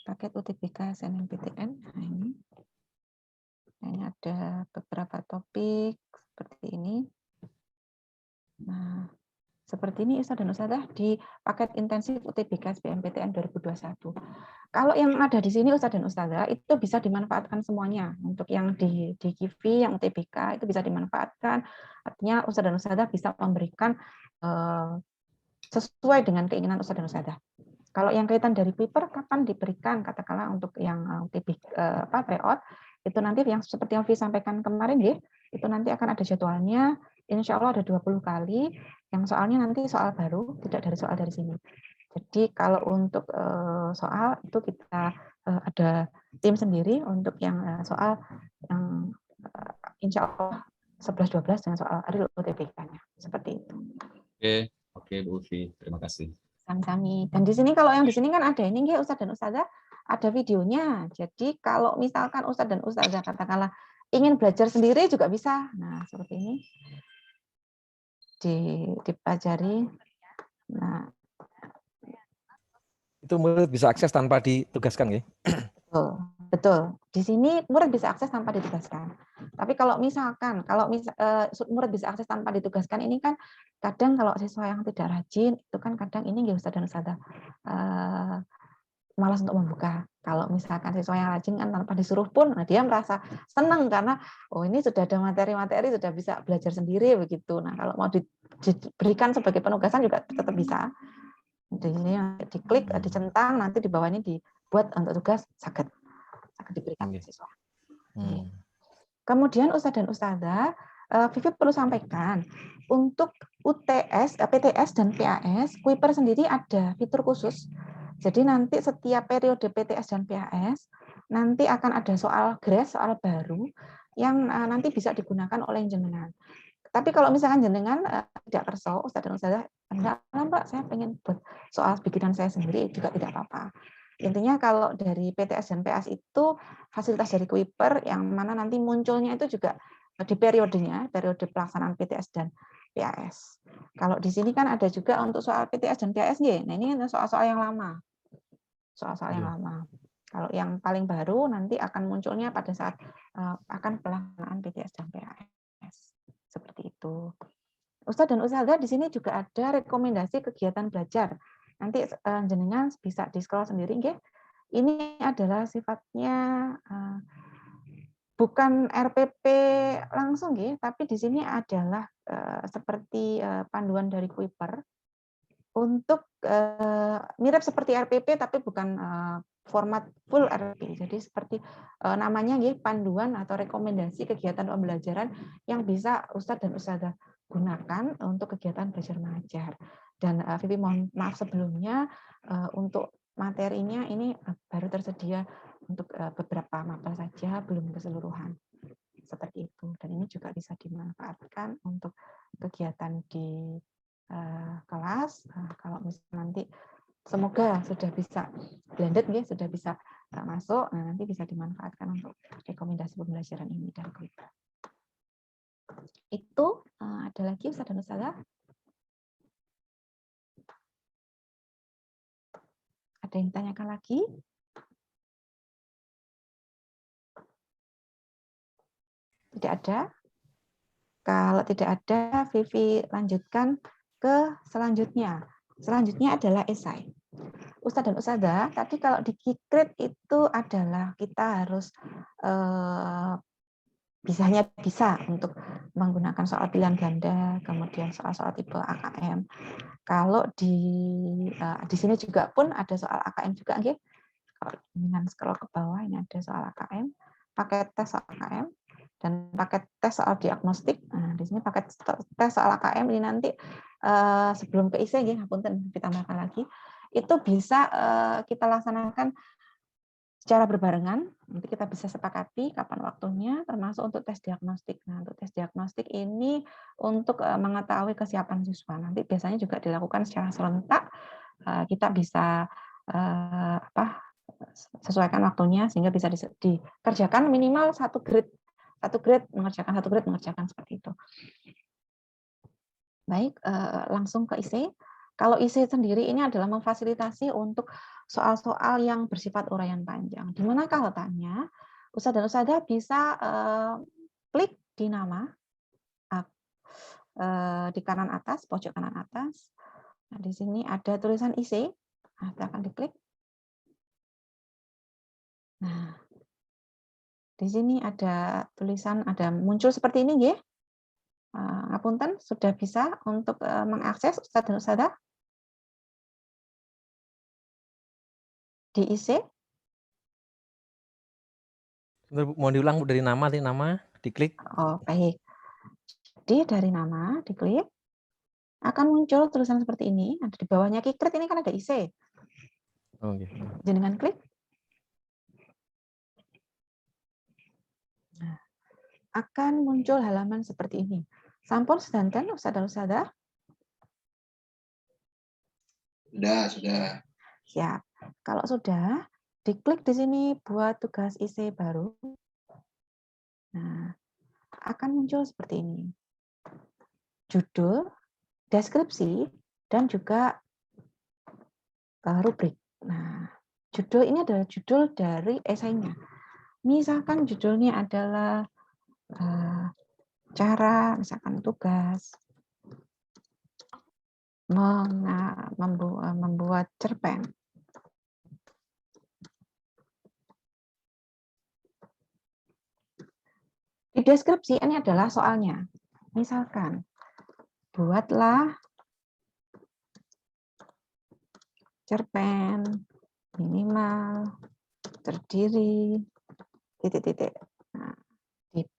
C: Paket UTBK SNMPTN. Nah, ini ada beberapa topik seperti ini. Nah, seperti ini Ustaz dan Ustazah di paket intensif UTBK SBMPTN 2021. Kalau yang ada di sini Ustaz dan Ustazah itu bisa dimanfaatkan semuanya. Untuk yang di Kivi, yang UTBK itu bisa dimanfaatkan. Artinya Ustaz dan Ustazah bisa memberikan sesuai dengan keinginan Ustaz dan Ustazah. Kalau yang kaitan dari paper kapan diberikan, katakanlah untuk yang UTBK pre-out, itu nanti yang seperti yang Vi sampaikan kemarin itu nanti akan ada jadwalnya. Insya Allah ada 20 kali. Yang soalnya nanti soal baru, tidak dari soal dari sini. Jadi kalau untuk soal itu kita ada tim sendiri untuk yang soal yang insya Allah 11-12 dengan soal real UTBK-nya. Seperti itu.
D: Oke, Bu Ufi, terima kasih.
C: Sami-sami. Dan di sini kalau yang di sini kan ada ini Ustaz dan Ustazah ada videonya. Jadi kalau misalkan Ustadz dan Ustadzah katakanlah ingin belajar sendiri juga bisa. Nah, seperti ini. Dipelajari. Nah,
F: Itu murid bisa akses tanpa ditugaskan ya?
C: betul, betul. Di sini murid bisa akses tanpa ditugaskan. Tapi kalau misalkan, murid bisa akses tanpa ditugaskan, ini kan kadang kalau siswa yang tidak rajin, itu kan kadang ini nggak Ustadz dan Ustadzah malas untuk membuka. Kalau misalkan siswa yang rajin kan tanpa disuruh pun, nah dia merasa senang karena oh ini sudah ada materi-materi, sudah bisa belajar sendiri begitu. Nah kalau mau diberikan sebagai penugasan juga tetap bisa. Di sini diklik, dicentang, nanti di bawahnya dibuat untuk tugas sakit diberikan ke siswa. Kemudian Ustadz dan Ustadzah, Vivi perlu sampaikan untuk UTS, PTS dan PAS, Kuiper sendiri ada fitur khusus. Jadi nanti setiap periode PTS dan PAS nanti akan ada soal GRES, soal baru yang nanti bisa digunakan oleh jenengan. Tapi kalau misalkan jenengan tidak kerso, Ustadz dan Ustadzah, enggak, Mbak, saya pengen buat soal bikinan saya sendiri juga tidak apa-apa. Intinya kalau dari PTS dan PAS itu fasilitas dari Kuiper yang mana nanti munculnya itu juga di periodenya, periode pelaksanaan PTS dan PAS. Kalau di sini kan ada juga untuk soal PTS dan PAS, nah ini soal-soal yang lama. Soal-soal yang lama. Kalau yang paling baru nanti akan munculnya pada saat akan pelaksanaan PTS dan PAS. Seperti itu. Ustadz dan Ustadzah di sini juga ada rekomendasi kegiatan belajar. Nanti jenengan bisa di-scroll sendiri, nggih. Ini adalah sifatnya bukan RPP langsung, nggih, tapi di sini adalah seperti panduan dari Kuiper untuk mirip seperti RPP tapi bukan format full RPP. Jadi seperti namanya nggih, panduan atau rekomendasi kegiatan pembelajaran yang bisa Ustadz dan Ustadzah gunakan untuk kegiatan belajar mengajar. Dan Vivi mohon maaf sebelumnya untuk materinya ini baru tersedia untuk beberapa mapel saja, belum keseluruhan. Seperti itu. Dan ini juga bisa dimanfaatkan untuk kegiatan di kelas. Kalau misalnya nanti semoga sudah bisa blended, ya, sudah bisa masuk, nah nanti bisa dimanfaatkan untuk rekomendasi pembelajaran ini dari Kuiper. Itu ada lagi Ustadz dan Ustadzah? Ada yang ditanyakan lagi? Tidak ada? Kalau tidak ada, Vivi lanjutkan ke selanjutnya. Selanjutnya adalah esai. Ustadz dan Ustadzah, tadi kalau di Kikrit itu adalah kita harus bisa untuk menggunakan soal pilihan ganda, kemudian soal-soal tipe AKM. Kalau di sini juga pun ada soal AKM juga, nggih. Kalau dengan scroll ke bawah ini ada soal AKM, paket tes soal AKM, dan paket tes soal diagnostik. Nah, di sini paket tes soal AKM ini nanti sebelum ke IC, nggih, ngapunten ditambahkan lagi, itu bisa kita laksanakan secara berbarengan. Nanti kita bisa sepakati kapan waktunya, termasuk untuk tes diagnostik. Nah, untuk tes diagnostik ini untuk mengetahui kesiapan siswa. Nanti biasanya juga dilakukan secara serentak. Kita bisa sesuaikan waktunya sehingga bisa dikerjakan minimal satu grade mengerjakan seperti itu. Baik, langsung ke IC. Kalau IC sendiri ini adalah memfasilitasi untuk soal-soal yang bersifat uraian panjang. Di manakah letaknya? Ustadz dan Ustadzah bisa klik di nama di kanan atas, pojok kanan atas. Nah, di sini ada tulisan IC. Nah, silakan diklik. Nah, di sini ada tulisan, ada muncul seperti ini, nggih. Ngapunten, sudah bisa untuk mengakses Ustadz dan Ustadzah di IC.
F: Mau diulang dari nama, diklik.
C: Oh, baik. Jadi dari nama diklik akan muncul tulisan seperti ini. Ada di bawahnya Kikrit ini kan ada IC.
F: Oh, gitu.
C: Jangan klik. Nah, akan muncul halaman seperti ini. Sampun sedanten Ustadz dan Ustadzah?
A: Sudah.
C: Siap. Kalau sudah, diklik di sini buat tugas IC baru. Nah, akan muncul seperti ini. Judul, deskripsi, dan juga rubrik. Nah, judul ini adalah judul dari esainya. Misalkan judulnya adalah cara, misalkan tugas membuat cerpen. Di deskripsi ini adalah soalnya. Misalkan, buatlah cerpen minimal terdiri titik-titik. Nah,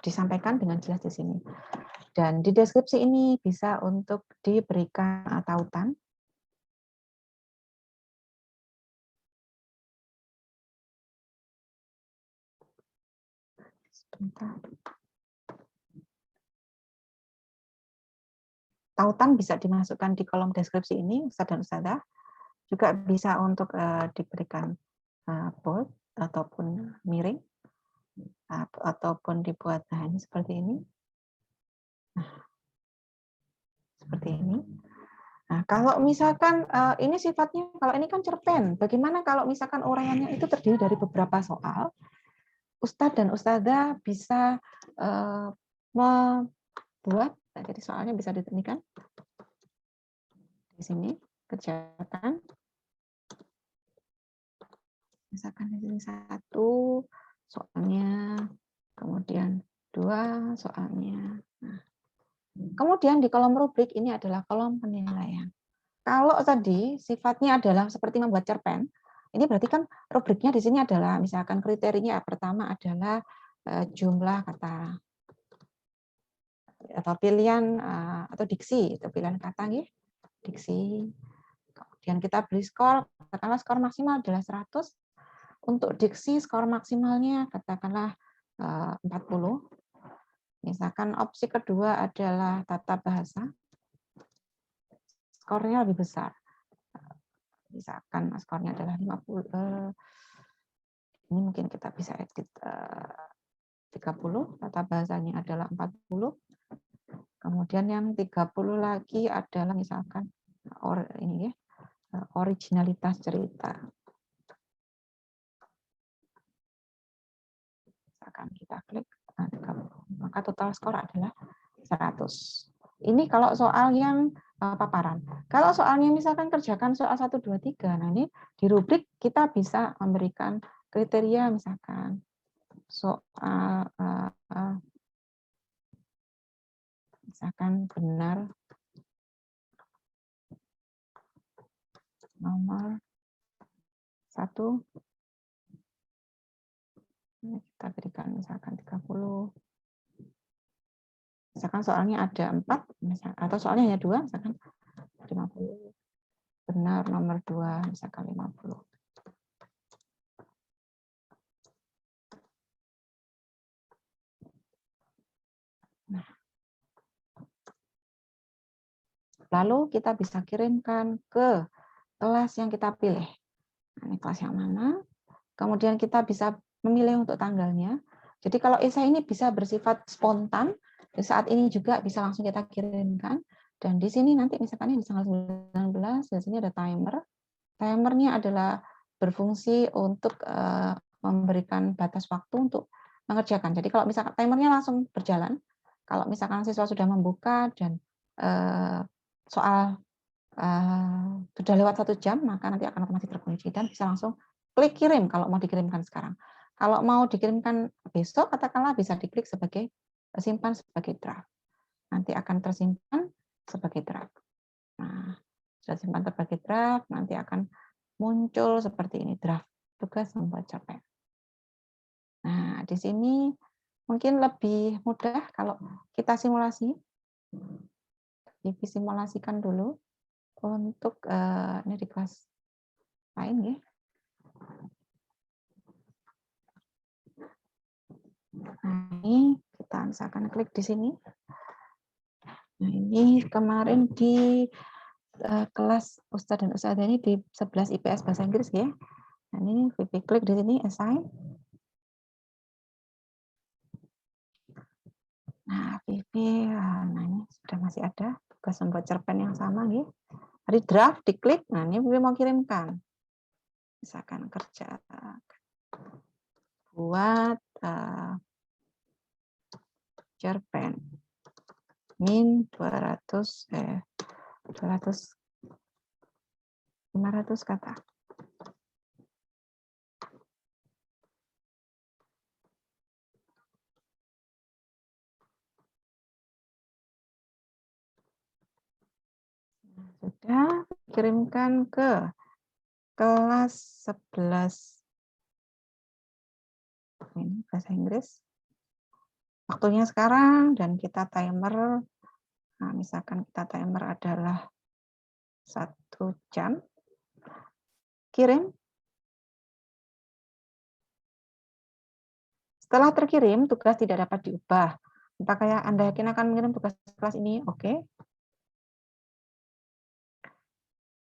C: disampaikan dengan jelas di sini. Dan di deskripsi ini bisa untuk diberikan tautan. Sebentar. Tautan bisa dimasukkan di kolom deskripsi ini, Ustadz dan Ustadzah. Juga bisa untuk diberikan bold ataupun miring, ataupun dibuat ini seperti ini. Nah, seperti ini. Nah, kalau misalkan ini sifatnya, kalau ini kan cerpen, bagaimana kalau misalkan uraiannya itu terdiri dari beberapa soal, Ustadz dan Ustadzah bisa membuat, jadi soalnya bisa ditentukan di sini, kerjakan. Misalkan di sini 1 soalnya, kemudian 2 soalnya. Nah, kemudian di kolom rubrik ini adalah kolom penilaian. Kalau tadi sifatnya adalah seperti membuat cerpen, ini berarti kan rubriknya di sini adalah misalkan kriterianya pertama adalah jumlah kata atau pilihan atau diksi, itu pilihan kata nih, diksi. Kemudian kita beri skor, katakanlah skor maksimal adalah 100. Untuk diksi skor maksimalnya katakanlah 40. Misalkan opsi kedua adalah tata bahasa, skornya lebih besar. Misalkan skornya adalah 50. Ini mungkin kita bisa edit 30, tata bahasanya adalah 40. Kemudian yang 30 lagi adalah misalkan ini ya, originalitas cerita. Misalkan kita klik, maka total skor adalah 100. Ini kalau soal yang paparan. Kalau soalnya misalkan kerjakan soal 1, 2, 3, nah ini di rubrik kita bisa memberikan kriteria misalkan soal misalkan benar nomor 1. Ini kita berikan misalkan 30. Misalkan soalnya ada 4, misalkan, atau soalnya hanya 2, misalkan 50. Benar nomor 2, misalkan 50. Nah. Lalu kita bisa kirimkan ke kelas yang kita pilih. Nah, ini kelas yang mana? Kemudian kita bisa memilih untuk tanggalnya. Jadi kalau esai ini bisa bersifat spontan, di saat ini juga bisa langsung kita kirimkan. Dan di sini nanti misalkan ini tanggal 19, di sini ada timer. Timernya adalah berfungsi untuk memberikan batas waktu untuk mengerjakan. Jadi kalau misalkan timernya langsung berjalan, kalau misalkan siswa sudah membuka dan soal sudah lewat 1 jam, maka nanti akan otomatis terkunci dan bisa langsung klik kirim kalau mau dikirimkan sekarang. Kalau mau dikirimkan besok, katakanlah bisa diklik sebagai simpan sebagai draft. Nanti akan tersimpan sebagai draft. Nah, sudah simpan sebagai draft, nanti akan muncul seperti ini, draft tugas membuat cerpen. Nah, di sini mungkin lebih mudah kalau kita simulasi. Disimulasikan dulu untuk ini di kelas lain ya. Nah, ini kita misalkan klik di sini. Nah, ini kemarin di kelas Ustadz dan Ustadzah ini di 11 IPS Bahasa Inggris ya. Nah, ini Vivi klik di sini assign. Nah, Vivi, nah ini sudah masih ada tugas membuat cerpen yang sama, nih. Di draft, diklik. Nah, ini Vivi mau kirimkan. Misalkan kerja buat cerpen min 500 kata. Sudah kirimkan ke kelas 11. Ini bahasa Inggris. Waktunya sekarang dan kita timer. Nah, misalkan kita timer adalah 1 jam. Kirim. Setelah terkirim, tugas tidak dapat diubah. Apakah Anda yakin akan mengirim tugas kelas ini? Oke.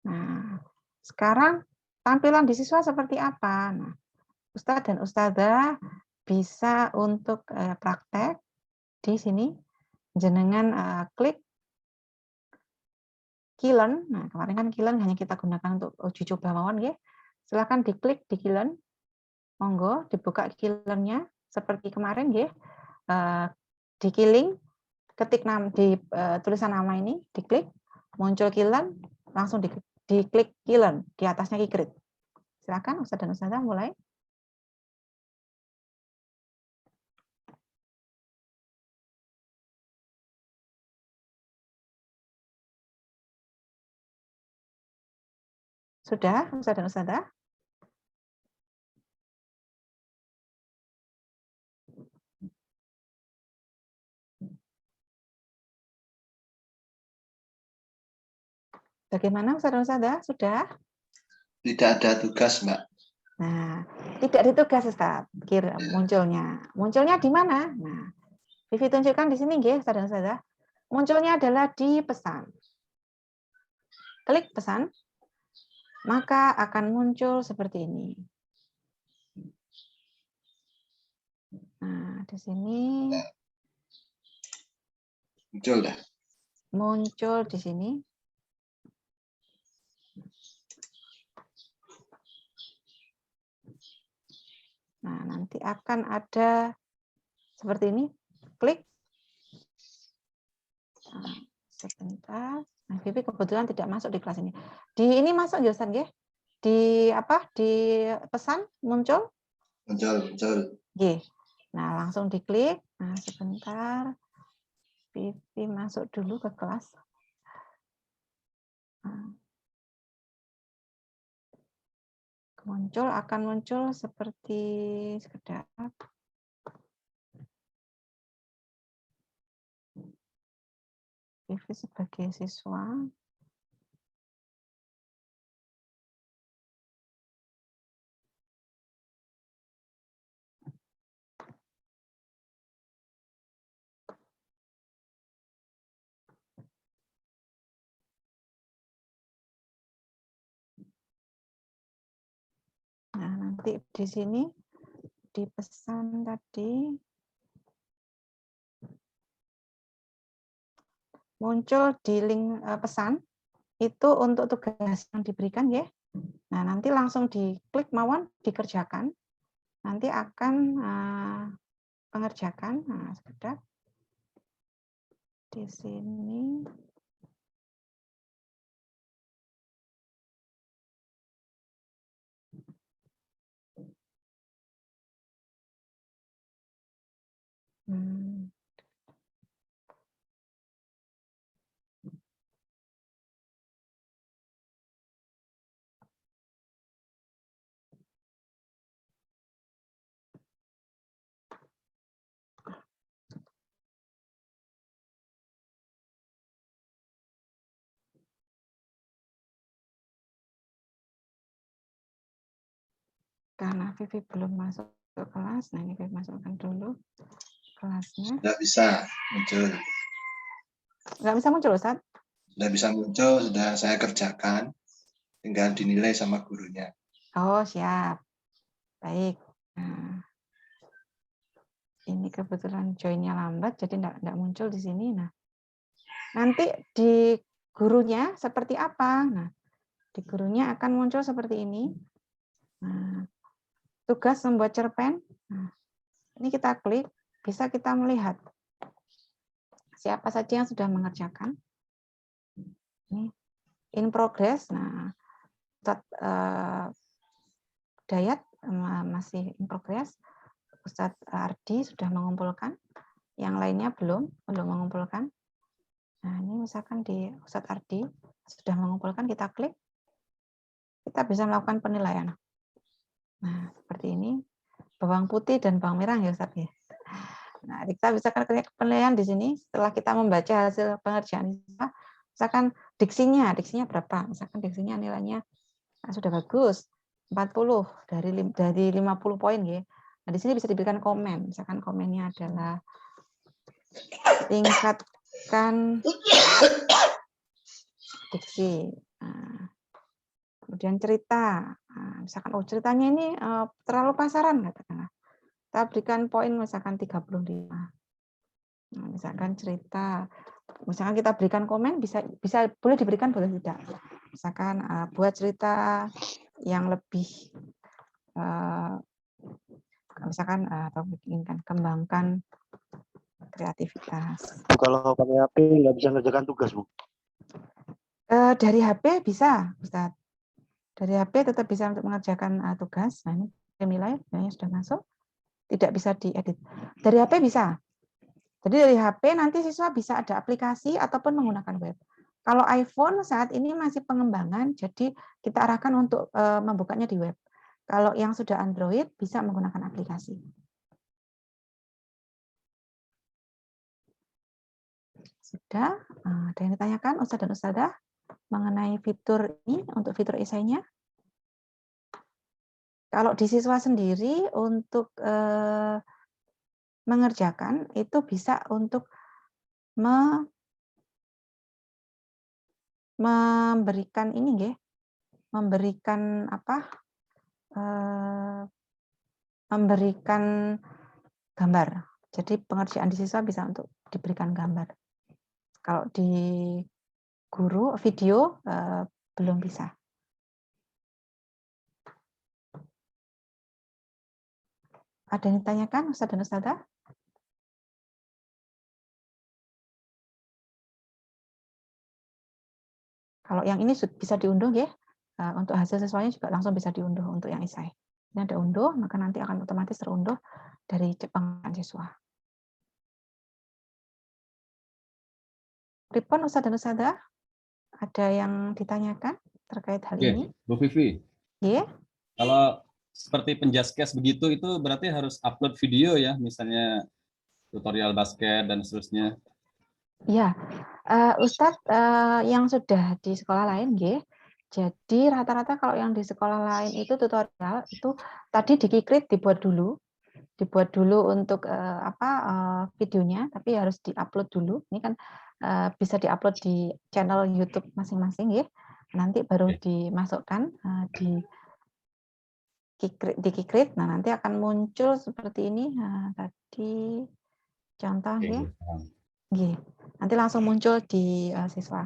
C: Nah, sekarang tampilan di siswa seperti apa? Nah, Ustadz dan Ustadzah bisa untuk praktek di sini. Jenengan klik Keylearn. Nah, kemarin kan Keylearn hanya kita gunakan untuk uji coba mawon, ya. Silakan diklik di Keylearn. Monggo dibuka Keylearn-nya seperti kemarin, ya. Di Killing, ketik di tulisan nama ini, diklik, muncul Keylearn, langsung diklik Keylearn, di atasnya Keygrade. Silakan Ustadz dan Ustadzah mulai. Sudah, Ustadz dan Ustadzah? Bagaimana Ustadz dan Ustadzah? Sudah?
A: Tidak ada tugas, Mbak.
C: Nah, tidak ada tugas, Ustadz. Munculnya. Munculnya di mana? Nah, Vivi tunjukkan di sini, nggih, Ustadz dan Ustadzah. Munculnya adalah di pesan. Klik pesan, maka akan muncul seperti ini. Nah, di sini
A: Muncul dah.
C: muncul di sini. Nah, nanti akan ada seperti ini. Klik. Nah, sebentar. Nah, Vivi kebetulan tidak masuk di kelas ini. Di ini masuk ya, Ustaz, ya? Di apa? Di pesan muncul?
A: Muncul.
C: Oke. Nah, langsung diklik. Nah, sebentar. Vivi masuk dulu ke kelas. Nah. Akan muncul seperti sekedar. Vivi sebagai siswa. Nah, nanti di sini di pesan tadi muncul di link pesan itu untuk tugas yang diberikan, ya. Nah, nanti langsung diklik mawon dikerjakan. Nanti akan pengerjakan. Nah, sekedar di sini. Karena Vivi belum masuk ke kelas, nah ini Vivi masukkan dulu kelasnya.
A: Sudah bisa muncul.
C: Nggak bisa muncul, Ustaz?
A: Sudah bisa muncul, sudah saya kerjakan. Tinggal dinilai sama gurunya.
C: Oh, siap. Baik. Nah, ini kebetulan join-nya lambat, jadi enggak muncul di sini. Nah, nanti di gurunya seperti apa? Nah, di gurunya akan muncul seperti ini. Nah, tugas membuat cerpen. Nah, ini kita klik, bisa kita melihat siapa saja yang sudah mengerjakan. Ini in progress. Nah, Dayat masih in progress. Ustadz Ardi sudah mengumpulkan, yang lainnya belum mengumpulkan. Nah, ini misalkan di Ustadz Ardi sudah mengumpulkan, kita klik, kita bisa melakukan penilaian. Nah, seperti ini, bawang putih dan bawang merah ya Ustadz ya. Nah, kita bisa klik penilaian di sini setelah kita membaca hasil pengerjaan. Misalkan diksinya berapa? Misalkan diksinya nilainya sudah bagus, 40 dari 50 poin ya. Nah, di sini bisa diberikan komen. Misalkan komennya adalah tingkatkan diksi. Nah, kemudian cerita. Nah, misalkan ceritanya ini terlalu pasaran katakanlah. Kita berikan poin misalkan 35. Nah, misalkan cerita. Misalkan kita berikan komen bisa boleh diberikan boleh tidak. Misalkan buat cerita yang lebih misalkan atau inginkan kembangkan kreativitas.
I: Kalau pakai HP nggak bisa ngerjakan tugas, Bu?
C: Dari HP bisa, Ustaz. Dari HP tetap bisa untuk mengerjakan tugas. Nah, ini nilai sudah masuk. Tidak bisa diedit. Dari HP bisa. Jadi dari HP nanti siswa bisa ada aplikasi ataupun menggunakan web. Kalau iPhone saat ini masih pengembangan, jadi kita arahkan untuk membukanya di web. Kalau yang sudah Android bisa menggunakan aplikasi. Sudah, ada yang ditanyakan Ustaz dan Ustazah mengenai fitur ini untuk fitur esainya? Kalau di siswa sendiri untuk mengerjakan itu bisa untuk memberikan ini nggih, memberikan apa? Memberikan gambar. Jadi pengerjaan di siswa bisa untuk diberikan gambar. Kalau di guru video belum bisa. Ada yang ditanyakan Ustaz dan Ustazah? Kalau yang ini bisa diunduh ya. Untuk hasil siswanya juga langsung bisa diunduh untuk yang esai. Ini ada unduh, maka nanti akan otomatis terunduh dari pengerjaan siswa. Pripun Ustaz dan Ustazah? Ada yang ditanyakan terkait hal ini?
D: Bu Vivi.
C: Iya.
D: Kalau seperti penjaskes begitu itu berarti harus upload video ya, misalnya tutorial basket dan seterusnya.
C: Ya, Ustadz yang sudah di sekolah lain, nggih. Jadi rata-rata kalau yang di sekolah lain itu tutorial itu tadi di Kikrit dibuat dulu untuk videonya, tapi harus diupload dulu. Ini kan bisa diupload di channel YouTube masing-masing, ya. Nanti baru dimasukkan di Kikrit. Nah, nanti akan muncul seperti ini. Nah, tadi contoh, ya. Nanti langsung muncul di siswa.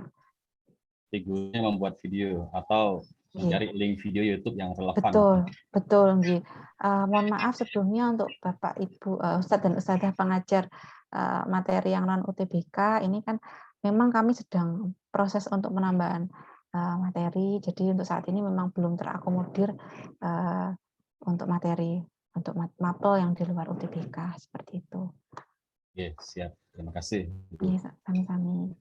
D: Gurunya membuat video atau mencari link video YouTube yang relevan.
C: Betul. Mohon maaf sebelumnya untuk Bapak Ibu Ustadz dan Ustadzah pengajar materi yang non UTBK ini kan memang kami sedang proses untuk penambahan materi. Jadi untuk saat ini memang belum terakomodir untuk materi untuk mapel yang di luar UTBK seperti itu.
D: Oke, siap. Terima kasih.
C: Iya, sami-sami.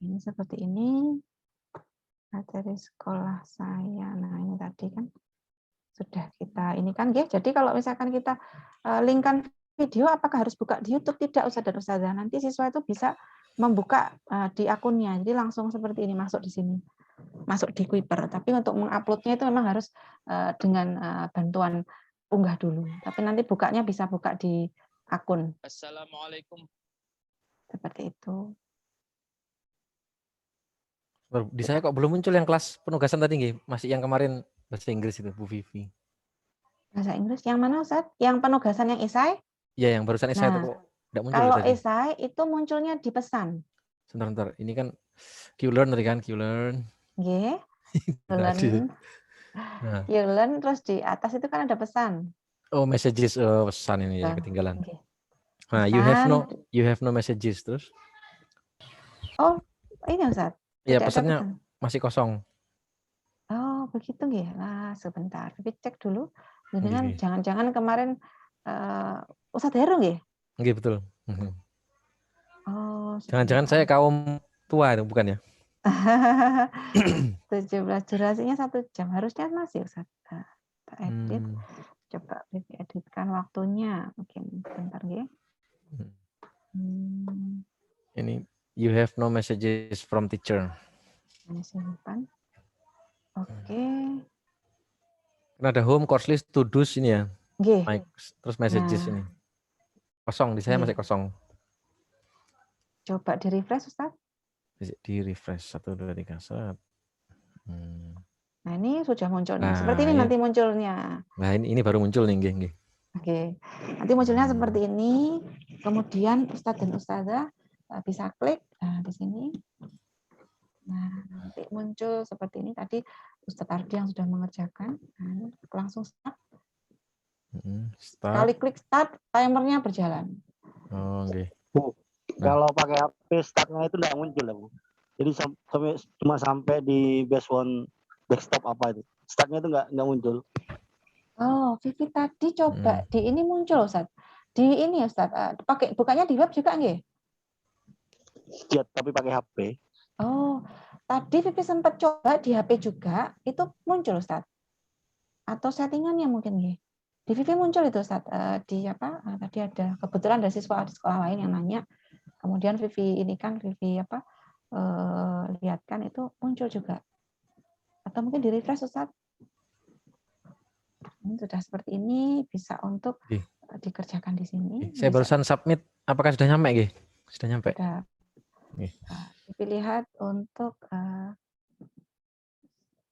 C: Ini seperti ini materi sekolah saya. Nah, ini tadi kan sudah kita ini kan ya. Jadi kalau misalkan kita linkkan video, apakah harus buka di YouTube? Tidak, Ustaz dan Ustazah. Nanti siswa itu bisa membuka di akunnya. Jadi langsung seperti ini masuk di sini. Masuk di Kuiper. Tapi untuk menguploadnya itu memang harus dengan bantuan unggah dulu. Tapi nanti bukanya bisa buka di akun.
J: Assalamualaikum.
C: Seperti itu.
F: Di saya kok belum muncul yang kelas penugasan tadi nggih? Masih yang kemarin bahasa Inggris itu Bu Vivi.
C: Bahasa Inggris yang mana Ustaz? Yang penugasan yang esai?
F: Iya, yang barusan saya itu
C: Nah,
F: kok enggak muncul
C: kalau
F: tadi.
C: esai itu munculnya di pesan.
F: Sebentar. Ini kan Q-learn tadi kan, Q-learn.
C: Nggih.
F: Tidak ada. Nah.
C: You learn terus di atas itu kan ada pesan.
F: Oh, messages pesan ini ya ketinggalan.
C: Okay.
F: Nah, you have no messages terus.
C: Oh, ini Ustaz.
F: Iya, pesannya masih kosong.
C: Oh, begitu nggih. Nah, sebentar. Tapi cek dulu. Dengan jangan-jangan kemarin Ustadz Heru nggih?
F: Nggih, betul.
C: Oh,
F: jangan-jangan saya kaum tua itu bukan ya?
C: 17 durasinya 1 jam. Harusnya masih Ustaz. Kita edit. Coba editkan waktunya. Mungkin bentar nggih.
F: Ini you have no messages from teacher.
C: Ini simpan. Oke.
F: Kan ada home, course list, to do's ini ya.
C: Nggih.
F: Terus messages ini. Kosong, di saya masih kosong.
C: Coba di-refresh Ustaz.
F: Di-refresh 1 2 3 set.
C: Nah, ini sudah muncul nih.
F: Nah,
C: seperti ini nanti munculnya.
F: Nah, ini baru muncul nih, nggih.
C: Oke. Nanti munculnya seperti ini. Kemudian Ustadz dan Ustazah bisa klik di sini. Nah, nanti muncul seperti ini. Tadi Ustadz Ardi yang sudah mengerjakan. Nah, langsung start. Sekali klik start, timernya berjalan.
F: Oh, oke.
I: Bu, kalau pakai HP startnya itu nggak muncul ya, Bu. Jadi cuma sampai di base one desktop apa itu. Startnya itu nggak muncul.
C: Oh, Vivi tadi coba di ini muncul, Ustaz. Di ini Ustaz, pakai bukanya di web juga nggih?
I: Iya, tapi pakai HP.
C: Oh, tadi Vivi sempat coba di HP juga, itu muncul Ustaz. Atau settingannya mungkin nggih. Di Vivi muncul itu Ustaz, di apa? Tadi ada kebetulan ada siswa di sekolah lain yang nanya. Kemudian Vivi lihatkan itu muncul juga. Atau mungkin di refresh Ustaz. Ini sudah seperti ini, bisa untuk dikerjakan di sini.
F: Saya barusan submit, apakah sudah nyampe nggih? Sudah nyampe.
C: Sudah. Vivi lihat untuk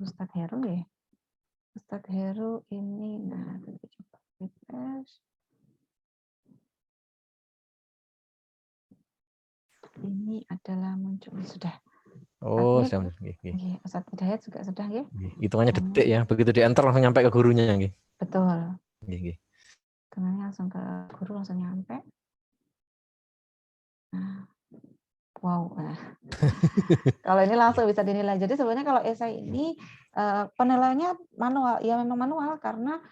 C: Ustadz Heru ya. Ustadz Heru ini, nah kita coba refresh. Ini adalah muncul sudah.
F: Oh, sudah.
C: Ustadz Hidayat juga sudah ya.
F: Hitungannya detik ya, begitu di enter langsung nyampe ke gurunya nggih.
C: Betul.
F: Nggih.
C: Kemudian langsung ke guru langsung nyampe. Nah, wow. Nah. Kalau ini langsung bisa dinilai. Jadi sebenarnya kalau esai ini penilaiannya manual, ya memang manual karena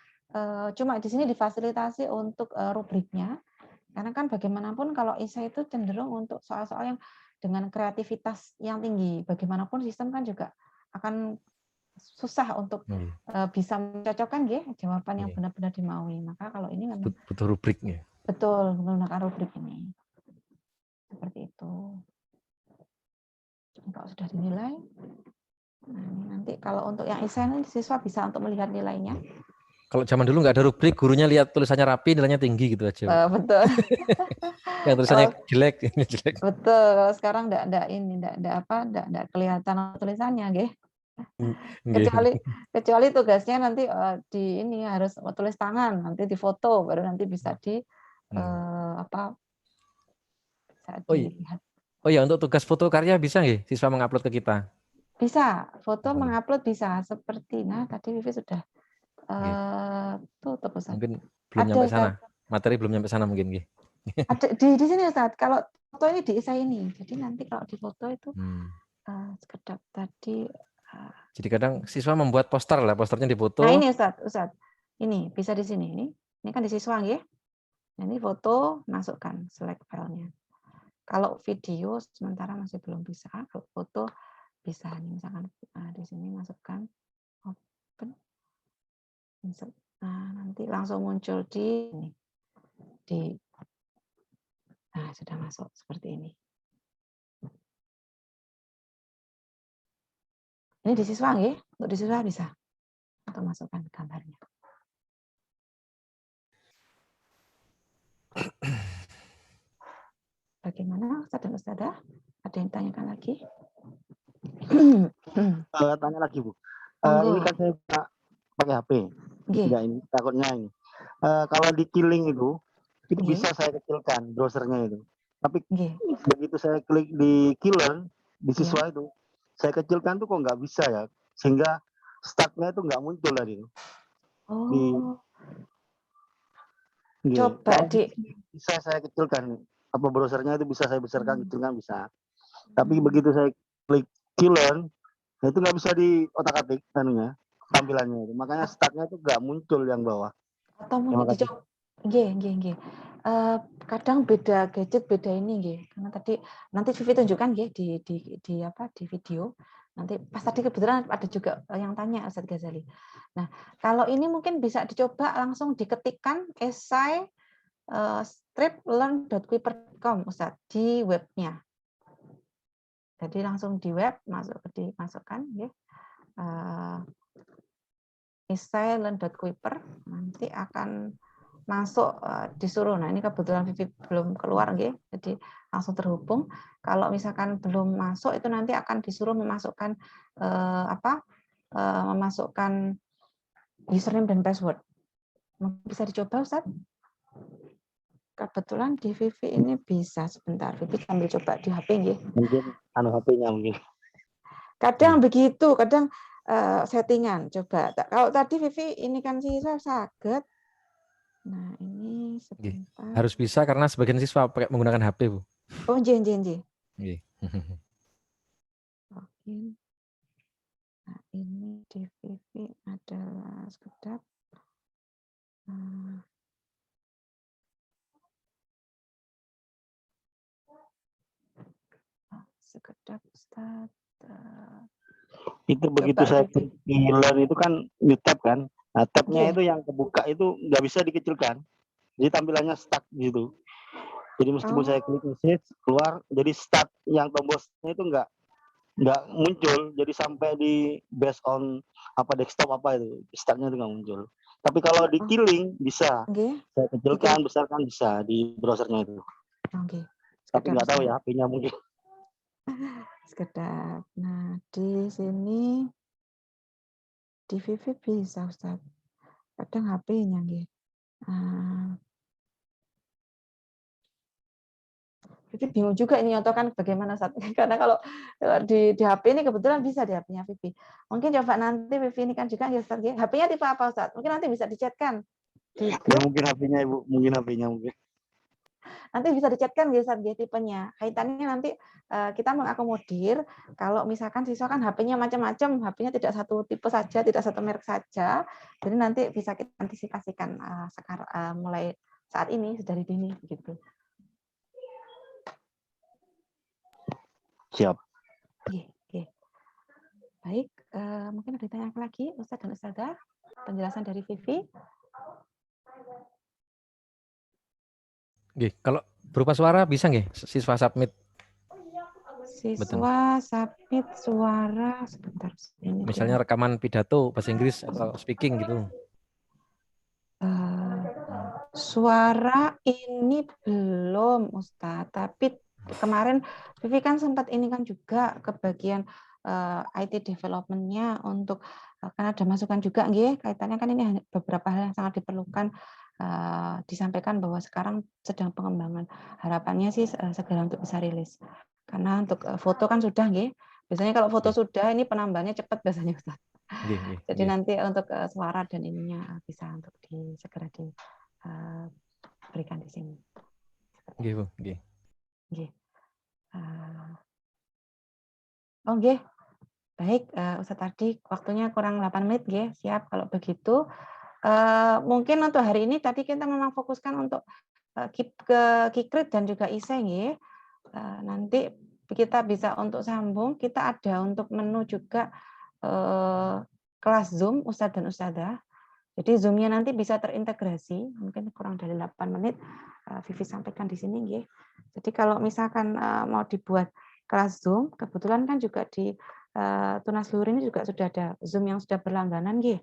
C: cuma di sini difasilitasi untuk rubriknya. Karena kan bagaimanapun kalau esai itu cenderung untuk soal-soal yang dengan kreativitas yang tinggi. Bagaimanapun sistem kan juga akan susah untuk bisa mencocokkan jawaban yang benar-benar dimaui. Maka kalau ini memang
F: butuh rubriknya.
C: Betul, menggunakan rubrik ini. Seperti itu. Kalau sudah dinilai, nah ini nanti kalau untuk yang esai siswa bisa untuk melihat nilainya.
F: Kalau zaman dulu nggak ada rubrik, gurunya lihat tulisannya rapi, nilainya tinggi gitu aja.
C: Betul.
F: Yang tulisannya jelek, ini jelek.
C: Betul. Kalau sekarang enggak kelihatan tulisannya, nggih. Kecuali tugasnya nanti di ini harus tulis tangan, nanti difoto, baru nanti bisa dilihat.
F: Oh ya, untuk tugas foto karya bisa nggih siswa mengupload ke kita?
C: Bisa, foto mengupload bisa. Seperti, tadi Vivi sudah tutup Ustaz.
F: Mungkin belum nyampe sana. Materi belum nyampe sana mungkin nggih.
C: Ada di sini Ustaz. Kalau foto ini di esai ini. Jadi nanti kalau di foto itu sekedap tadi.
F: Jadi kadang siswa membuat poster lah, posternya difoto.
C: Nah ini Ustaz. Ini bisa di sini. Ini kan di siswa nggih. Nah, ini foto, masukkan select filenya. Kalau video sementara masih belum bisa. Kalau foto bisa. Nih, misalkan di sini masukkan open. Nah, nanti langsung muncul nah, sudah masuk seperti ini. Ini di siswa nggih? Untuk di siswa bisa. Untuk masukkan gambarnya. Bagaimana Ustaz dan Ustazah? Ada yang tanyakan lagi?
I: Tanya lagi Bu.
C: Monggo.
I: Ini kan saya pakai HP.
C: Nggih.
I: Enggak ini takutnya ini. Kalau di killing itu
C: Nggih.
I: bisa saya kecilkan browsernya itu. Tapi
C: Nggih.
I: begitu saya klik di killer di
C: Iya.
I: siswa itu, saya kecilkan tuh kok nggak bisa ya, sehingga startnya itu nggak muncul tadi. Di
C: Oh,
I: nggih.
C: coba
I: Kalau
C: di
I: bisa saya kecilkan, apa browsernya itu bisa saya besarkan, kecilkan bisa. Tapi
C: Hmm.
I: begitu saya klik killer, nah itu nggak bisa di otak-atik anunya, tampilannya itu. Makanya startnya itu nggak muncul yang bawah.
C: atau
I: Terima
C: mungkin
I: kasih.
C: dicoba. Nggih. Kadang beda gadget, beda ini nggih. Karena tadi nanti Vivi tunjukkan nggih di apa di video. Nanti pas tadi kebetulan ada juga yang tanya Ustadz Ghazali. Nah, kalau ini mungkin bisa dicoba langsung diketikkan esai striplearn.kuiper.com Ustadz di webnya. Jadi langsung di web dimasukkan nggih. Esai learn.kuiper nanti akan masuk disuruh. Nah, ini kebetulan Vivi belum keluar nggih, jadi langsung terhubung. Kalau misalkan belum masuk itu nanti akan disuruh memasukkan memasukkan username dan password. Bisa dicoba Ustaz? Kebetulan di Vivi ini bisa sebentar. Vivi sambil coba di HP nggih.
I: Mungkin HP-nya mungkin.
C: Kadang begitu, kadang settingan. Coba. Kalau tadi Vivi ini kan siswa saged. Nah, ini sebentar.
F: Harus bisa karena sebagian siswa pakai menggunakan HP, Bu.
C: Oh, nggih.
F: Nggih.
C: Login. Nah, ini di Vivi adalah sekedap. Sekedap Ustaz.
I: Itu begitu saya klik learn itu kan new tab kan. Nah, tabnya itu yang kebuka itu nggak bisa dikecilkan. Jadi tampilannya stuck gitu. Jadi meskipun saya klik message keluar, jadi start yang tombolnya itu nggak muncul. Jadi sampai di based on apa desktop apa itu startnya itu nggak muncul. Tapi kalau di killing bisa. Saya kecilkan, besarkan bisa di browsernya itu. Tapi nggak tahu ya HP-nya mungkin.
C: Sekedap. Nah, di sini di Vivi bisa Ustaz. Kadang HP-nya nggih. Vivi bingung juga ini kan bagaimana Ustaz. Karena kalau di HP ini kebetulan bisa di HP-nya Vivi. Mungkin coba nanti Vivi ini kan juga ya Ustaz. HP-nya tipe apa Ustaz? Mungkin nanti bisa dicatkan.
I: Ya mungkin HP-nya Ibu, mungkin HP-nya mungkin.
C: Nanti bisa dicatkan ya Ustaz, tipenya. Kaitannya nanti kita mengakomodir kalau misalkan siswa kan HP-nya macam-macam, HP-nya tidak satu tipe saja, tidak satu merek saja. Jadi nanti bisa kita antisipasikan sekarang mulai saat ini dari dini gitu.
I: Siap.
C: Oke. Baik, mungkin ada ditanya lagi Ustaz dan Ustazah, penjelasan dari Vivi.
F: Kalau berupa suara bisa nggih siswa submit?
C: Siswa submit suara sebentar.
F: Misalnya rekaman pidato bahasa Inggris atau speaking gitu.
C: Suara ini belum Ustadz, tapi kemarin Vivi kan sempat ini kan juga ke bagian IT development-nya untuk karena ada masukan juga nggih, kaitannya kan ini beberapa hal yang sangat diperlukan disampaikan bahwa sekarang sedang pengembangan. Harapannya sih segera untuk bisa rilis. Karena untuk foto kan sudah nggih. Biasanya kalau foto sudah ini penambahannya cepat biasanya Ustaz. Jadi nanti untuk suara dan ininya bisa untuk segera diberikan di sini.
F: Nggih, Bu. Nggih.
C: Nggih. Baik, Ustaz tadi waktunya kurang 8 menit nggih. Siap kalau begitu. Mungkin untuk hari ini tadi kita memang fokuskan untuk ke Kikrit dan juga Iseng nggih. Nanti kita bisa untuk sambung, kita ada untuk menu juga kelas Zoom Ustadz dan Ustadzah. Jadi Zoom-nya nanti bisa terintegrasi, mungkin kurang dari 8 menit Vivi sampaikan di sini nggih. Jadi kalau misalkan mau dibuat kelas Zoom, kebetulan kan juga di Tunas Luhur ini juga sudah ada Zoom yang sudah berlangganan nggih.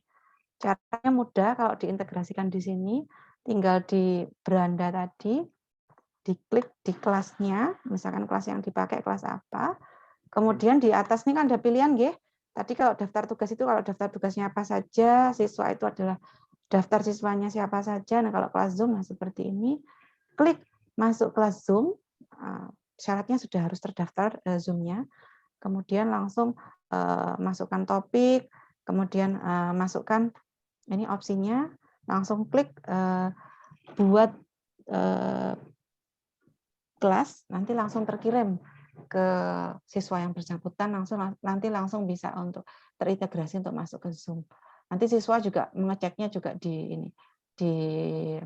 C: Caranya mudah kalau diintegrasikan di sini, tinggal di beranda tadi, diklik di kelasnya, misalkan kelas yang dipakai kelas apa, Kemudian di atas ini kan ada pilihan nggih. Tadi kalau daftar tugas itu kalau daftar tugasnya apa saja, siswa itu adalah daftar siswanya siapa saja. Nah, kalau kelas Zoom nah seperti ini. Klik masuk kelas Zoom. Syaratnya sudah harus terdaftar Zoom-nya. Kemudian langsung masukkan topik, kemudian masukkan ini opsinya, langsung klik buat kelas, nanti langsung terkirim ke siswa yang bersangkutan, nanti langsung bisa untuk terintegrasi untuk masuk ke Zoom. Nanti siswa juga mengeceknya juga di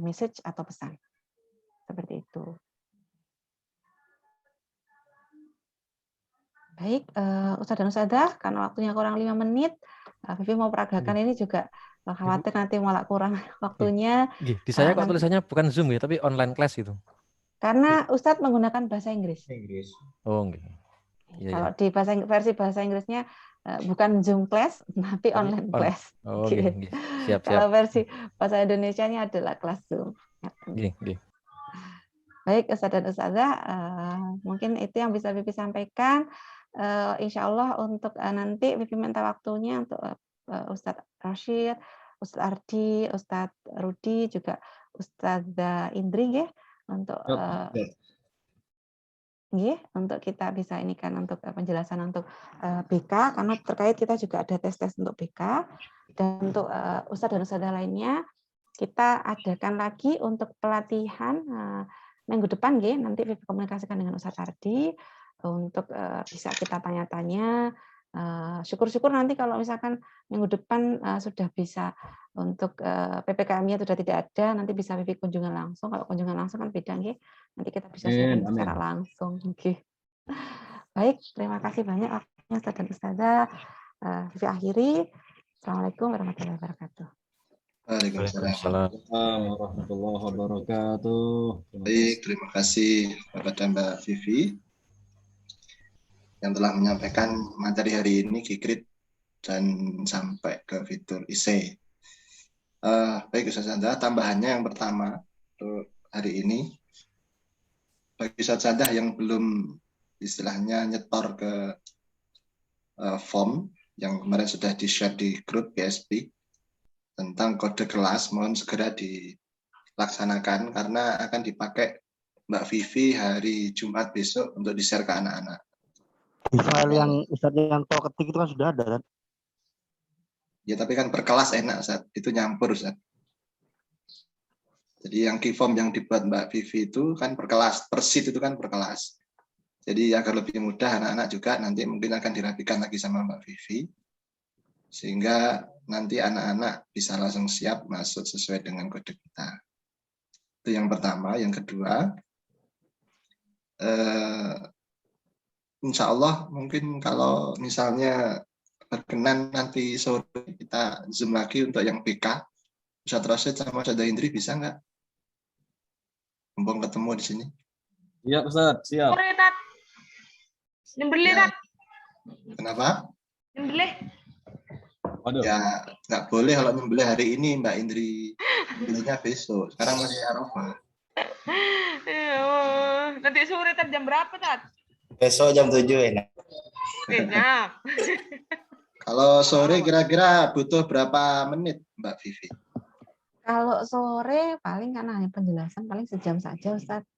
C: message atau pesan. Seperti itu. Baik, Ustadz dan Ustadzah, karena waktunya kurang 5 menit, Vivi mau peragakan ini juga khawatir nanti malah kurang waktunya.
F: Di saya kok tulisannya bukan Zoom ya, tapi online class itu.
C: Karena Ustadz menggunakan bahasa Inggris.
F: Oh, enggak. Ya,
C: kalau di versi bahasa Inggrisnya bukan Zoom class, tapi online class.
F: Oh, okay. Siap.
C: Kalau versi bahasa Indonesianya adalah kelas Zoom. Baik, Ustadz dan Ustadzah, mungkin itu yang bisa Vivi sampaikan. Insya Allah untuk nanti Vivi minta waktunya untuk Ustadz Rashid, Ustadz Ardi, Ustadz Rudi, juga Ustadzah Indri, ya, untuk untuk kita bisa ini kan untuk penjelasan untuk BK, karena terkait kita juga ada tes-tes untuk BK, dan untuk Ustadz dan Ustadzah lainnya kita adakan lagi untuk pelatihan minggu depan, nanti Vivi komunikasikan dengan Ustadz Ardi untuk bisa kita tanya-tanya. Syukur-syukur nanti kalau misalkan minggu depan sudah bisa untuk PPKM-nya sudah tidak ada, nanti bisa Vivi kunjungan langsung. Kalau kunjungan langsung kan beda, nanti kita bisa sharing secara langsung. Baik, terima kasih banyak waktunya Ustadz dan Ustadzah. Vivi akhiri. Assalamualaikum warahmatullahi wabarakatuh.
A: Waalaikumsalam
E: warahmatullahi wabarakatuh.
A: Baik, terima kasih kepada Mbak Vivi yang telah menyampaikan materi hari ini, Kikrit, dan sampai ke fitur IC. Baik, Ustazah, tambahannya yang pertama untuk hari ini, bagi Ustazah yang belum istilahnya nyetor ke form yang kemarin sudah di-share di grup PSP tentang kode kelas, mohon segera dilaksanakan karena akan dipakai Mbak Vivi hari Jumat besok untuk di-share ke anak-anak.
I: Di file yang Ustadz Yanto ketik itu kan sudah ada, kan?
A: Ya, tapi kan per kelas enak, Ustadz. Itu nyampur, Ustadz. Jadi yang key form yang dibuat Mbak Vivi itu kan per kelas, per sheet itu kan per kelas. Jadi agar lebih mudah anak-anak juga nanti mungkin akan dirapikan lagi sama Mbak Vivi. Sehingga nanti anak-anak bisa langsung siap masuk sesuai dengan kode kita. Itu yang pertama. Yang kedua, insya Allah mungkin kalau misalnya berkenan nanti sore kita Zoom lagi untuk yang BK, Ustadz Rashid sama Ustadzah Indri bisa nggak? Mumpung ketemu di sini.
E: Siap, Ustadz, siap.
J: Sore, Tat. Nyembelih, Tat.
A: Kenapa?
J: Nyembelih.
E: Waduh.
A: Ya, nggak boleh kalau nyembelih hari ini, Mbak Indri. Nyembelihnya besok. Sekarang masih Arafah.
J: Nanti sore, Tat, jam berapa, Tat?
H: Besok jam 7 enak.
J: Kayaknya.
A: Kalau sore kira-kira butuh berapa menit, Mbak Vivi?
C: Kalau sore paling karena hanya penjelasan paling sejam saja, Ustadz.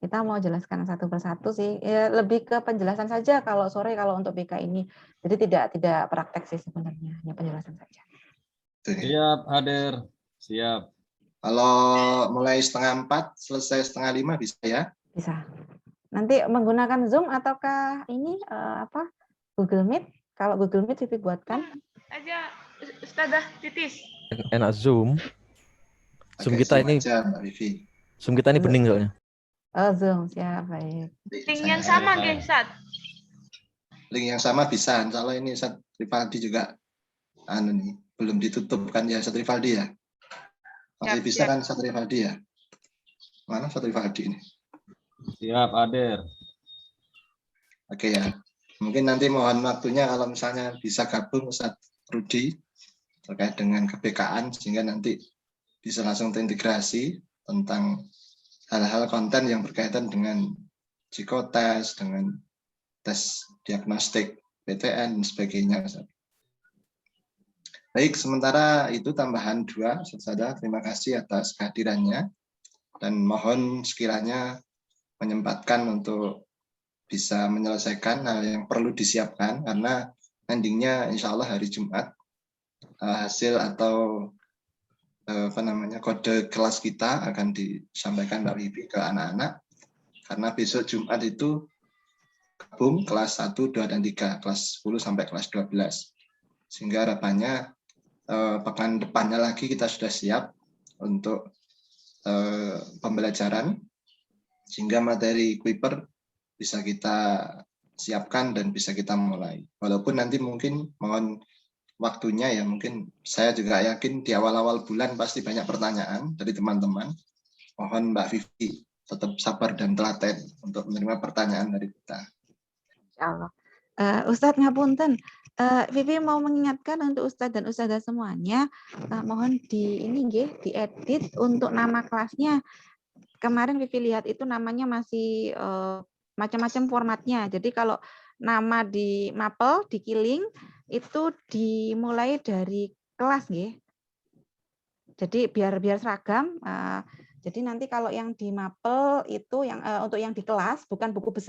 C: Kita mau jelaskan satu persatu sih. Ya, lebih ke penjelasan saja kalau sore kalau untuk BK ini. Jadi tidak praktek sih sebenarnya, hanya penjelasan saja.
E: Siap, hadir. Siap.
A: Kalau mulai 3:30 selesai 4:30 bisa ya?
C: Bisa. Nanti menggunakan Zoom ataukah ini Google Meet? Kalau Google Meet Vivi buatkan.
J: Aja Ustadzah Titis.
F: Enak Zoom. Zoom kita ini
A: aja, Mbak Vivi.
F: Zoom kita ini bening soalnya.
C: Oh, Zoom, siap, baik.
J: Link yang sama, guys, Ustadz.
A: Link yang sama bisa. Insya ini Ustadz Rivaldi juga belum ditutup kan ya, Ustadz Rivaldi ya? Masih bisa kan Ustadz Rivaldi ya? Mana Ustadz Rivaldi ini?
E: Siap, hadir.
A: Oke ya. Mungkin nanti mohon waktunya kalau misalnya bisa gabung Ustadz Rudi terkait dengan kebekaan sehingga nanti bisa langsung terintegrasi tentang hal-hal konten yang berkaitan dengan psikotes, dengan tes diagnostik, PTN, dan sebagainya. Baik, sementara itu tambahan 2, Saudara. Terima kasih atas kehadirannya dan mohon sekiranya menyempatkan untuk bisa menyelesaikan hal yang perlu disiapkan karena endingnya insya Allah hari Jumat hasil atau kode kelas kita akan disampaikan Mbak Wibi ke anak-anak karena besok Jumat itu gabung kelas 1, 2, dan 3, kelas 10 sampai kelas 12. Sehingga harapannya pekan depannya lagi kita sudah siap untuk pembelajaran sehingga materi Kuiper bisa kita siapkan dan bisa kita mulai. Walaupun nanti mungkin mohon waktunya ya, mungkin saya juga yakin di awal-awal bulan pasti banyak pertanyaan dari teman-teman. Mohon Mbak Vivi tetap sabar dan telaten untuk menerima pertanyaan dari kita.
C: Insya Allah. Ustadz ngapunten, Vivi mau mengingatkan untuk Ustadz dan Ustadzah semuanya, mohon diedit untuk nama kelasnya. Kemarin Vivi lihat itu namanya masih macam-macam formatnya. Jadi kalau nama di mapel, di Kiling, itu dimulai dari kelas, nggih. Jadi biar seragam. Jadi nanti kalau yang di mapel itu yang untuk yang di kelas bukan buku besar.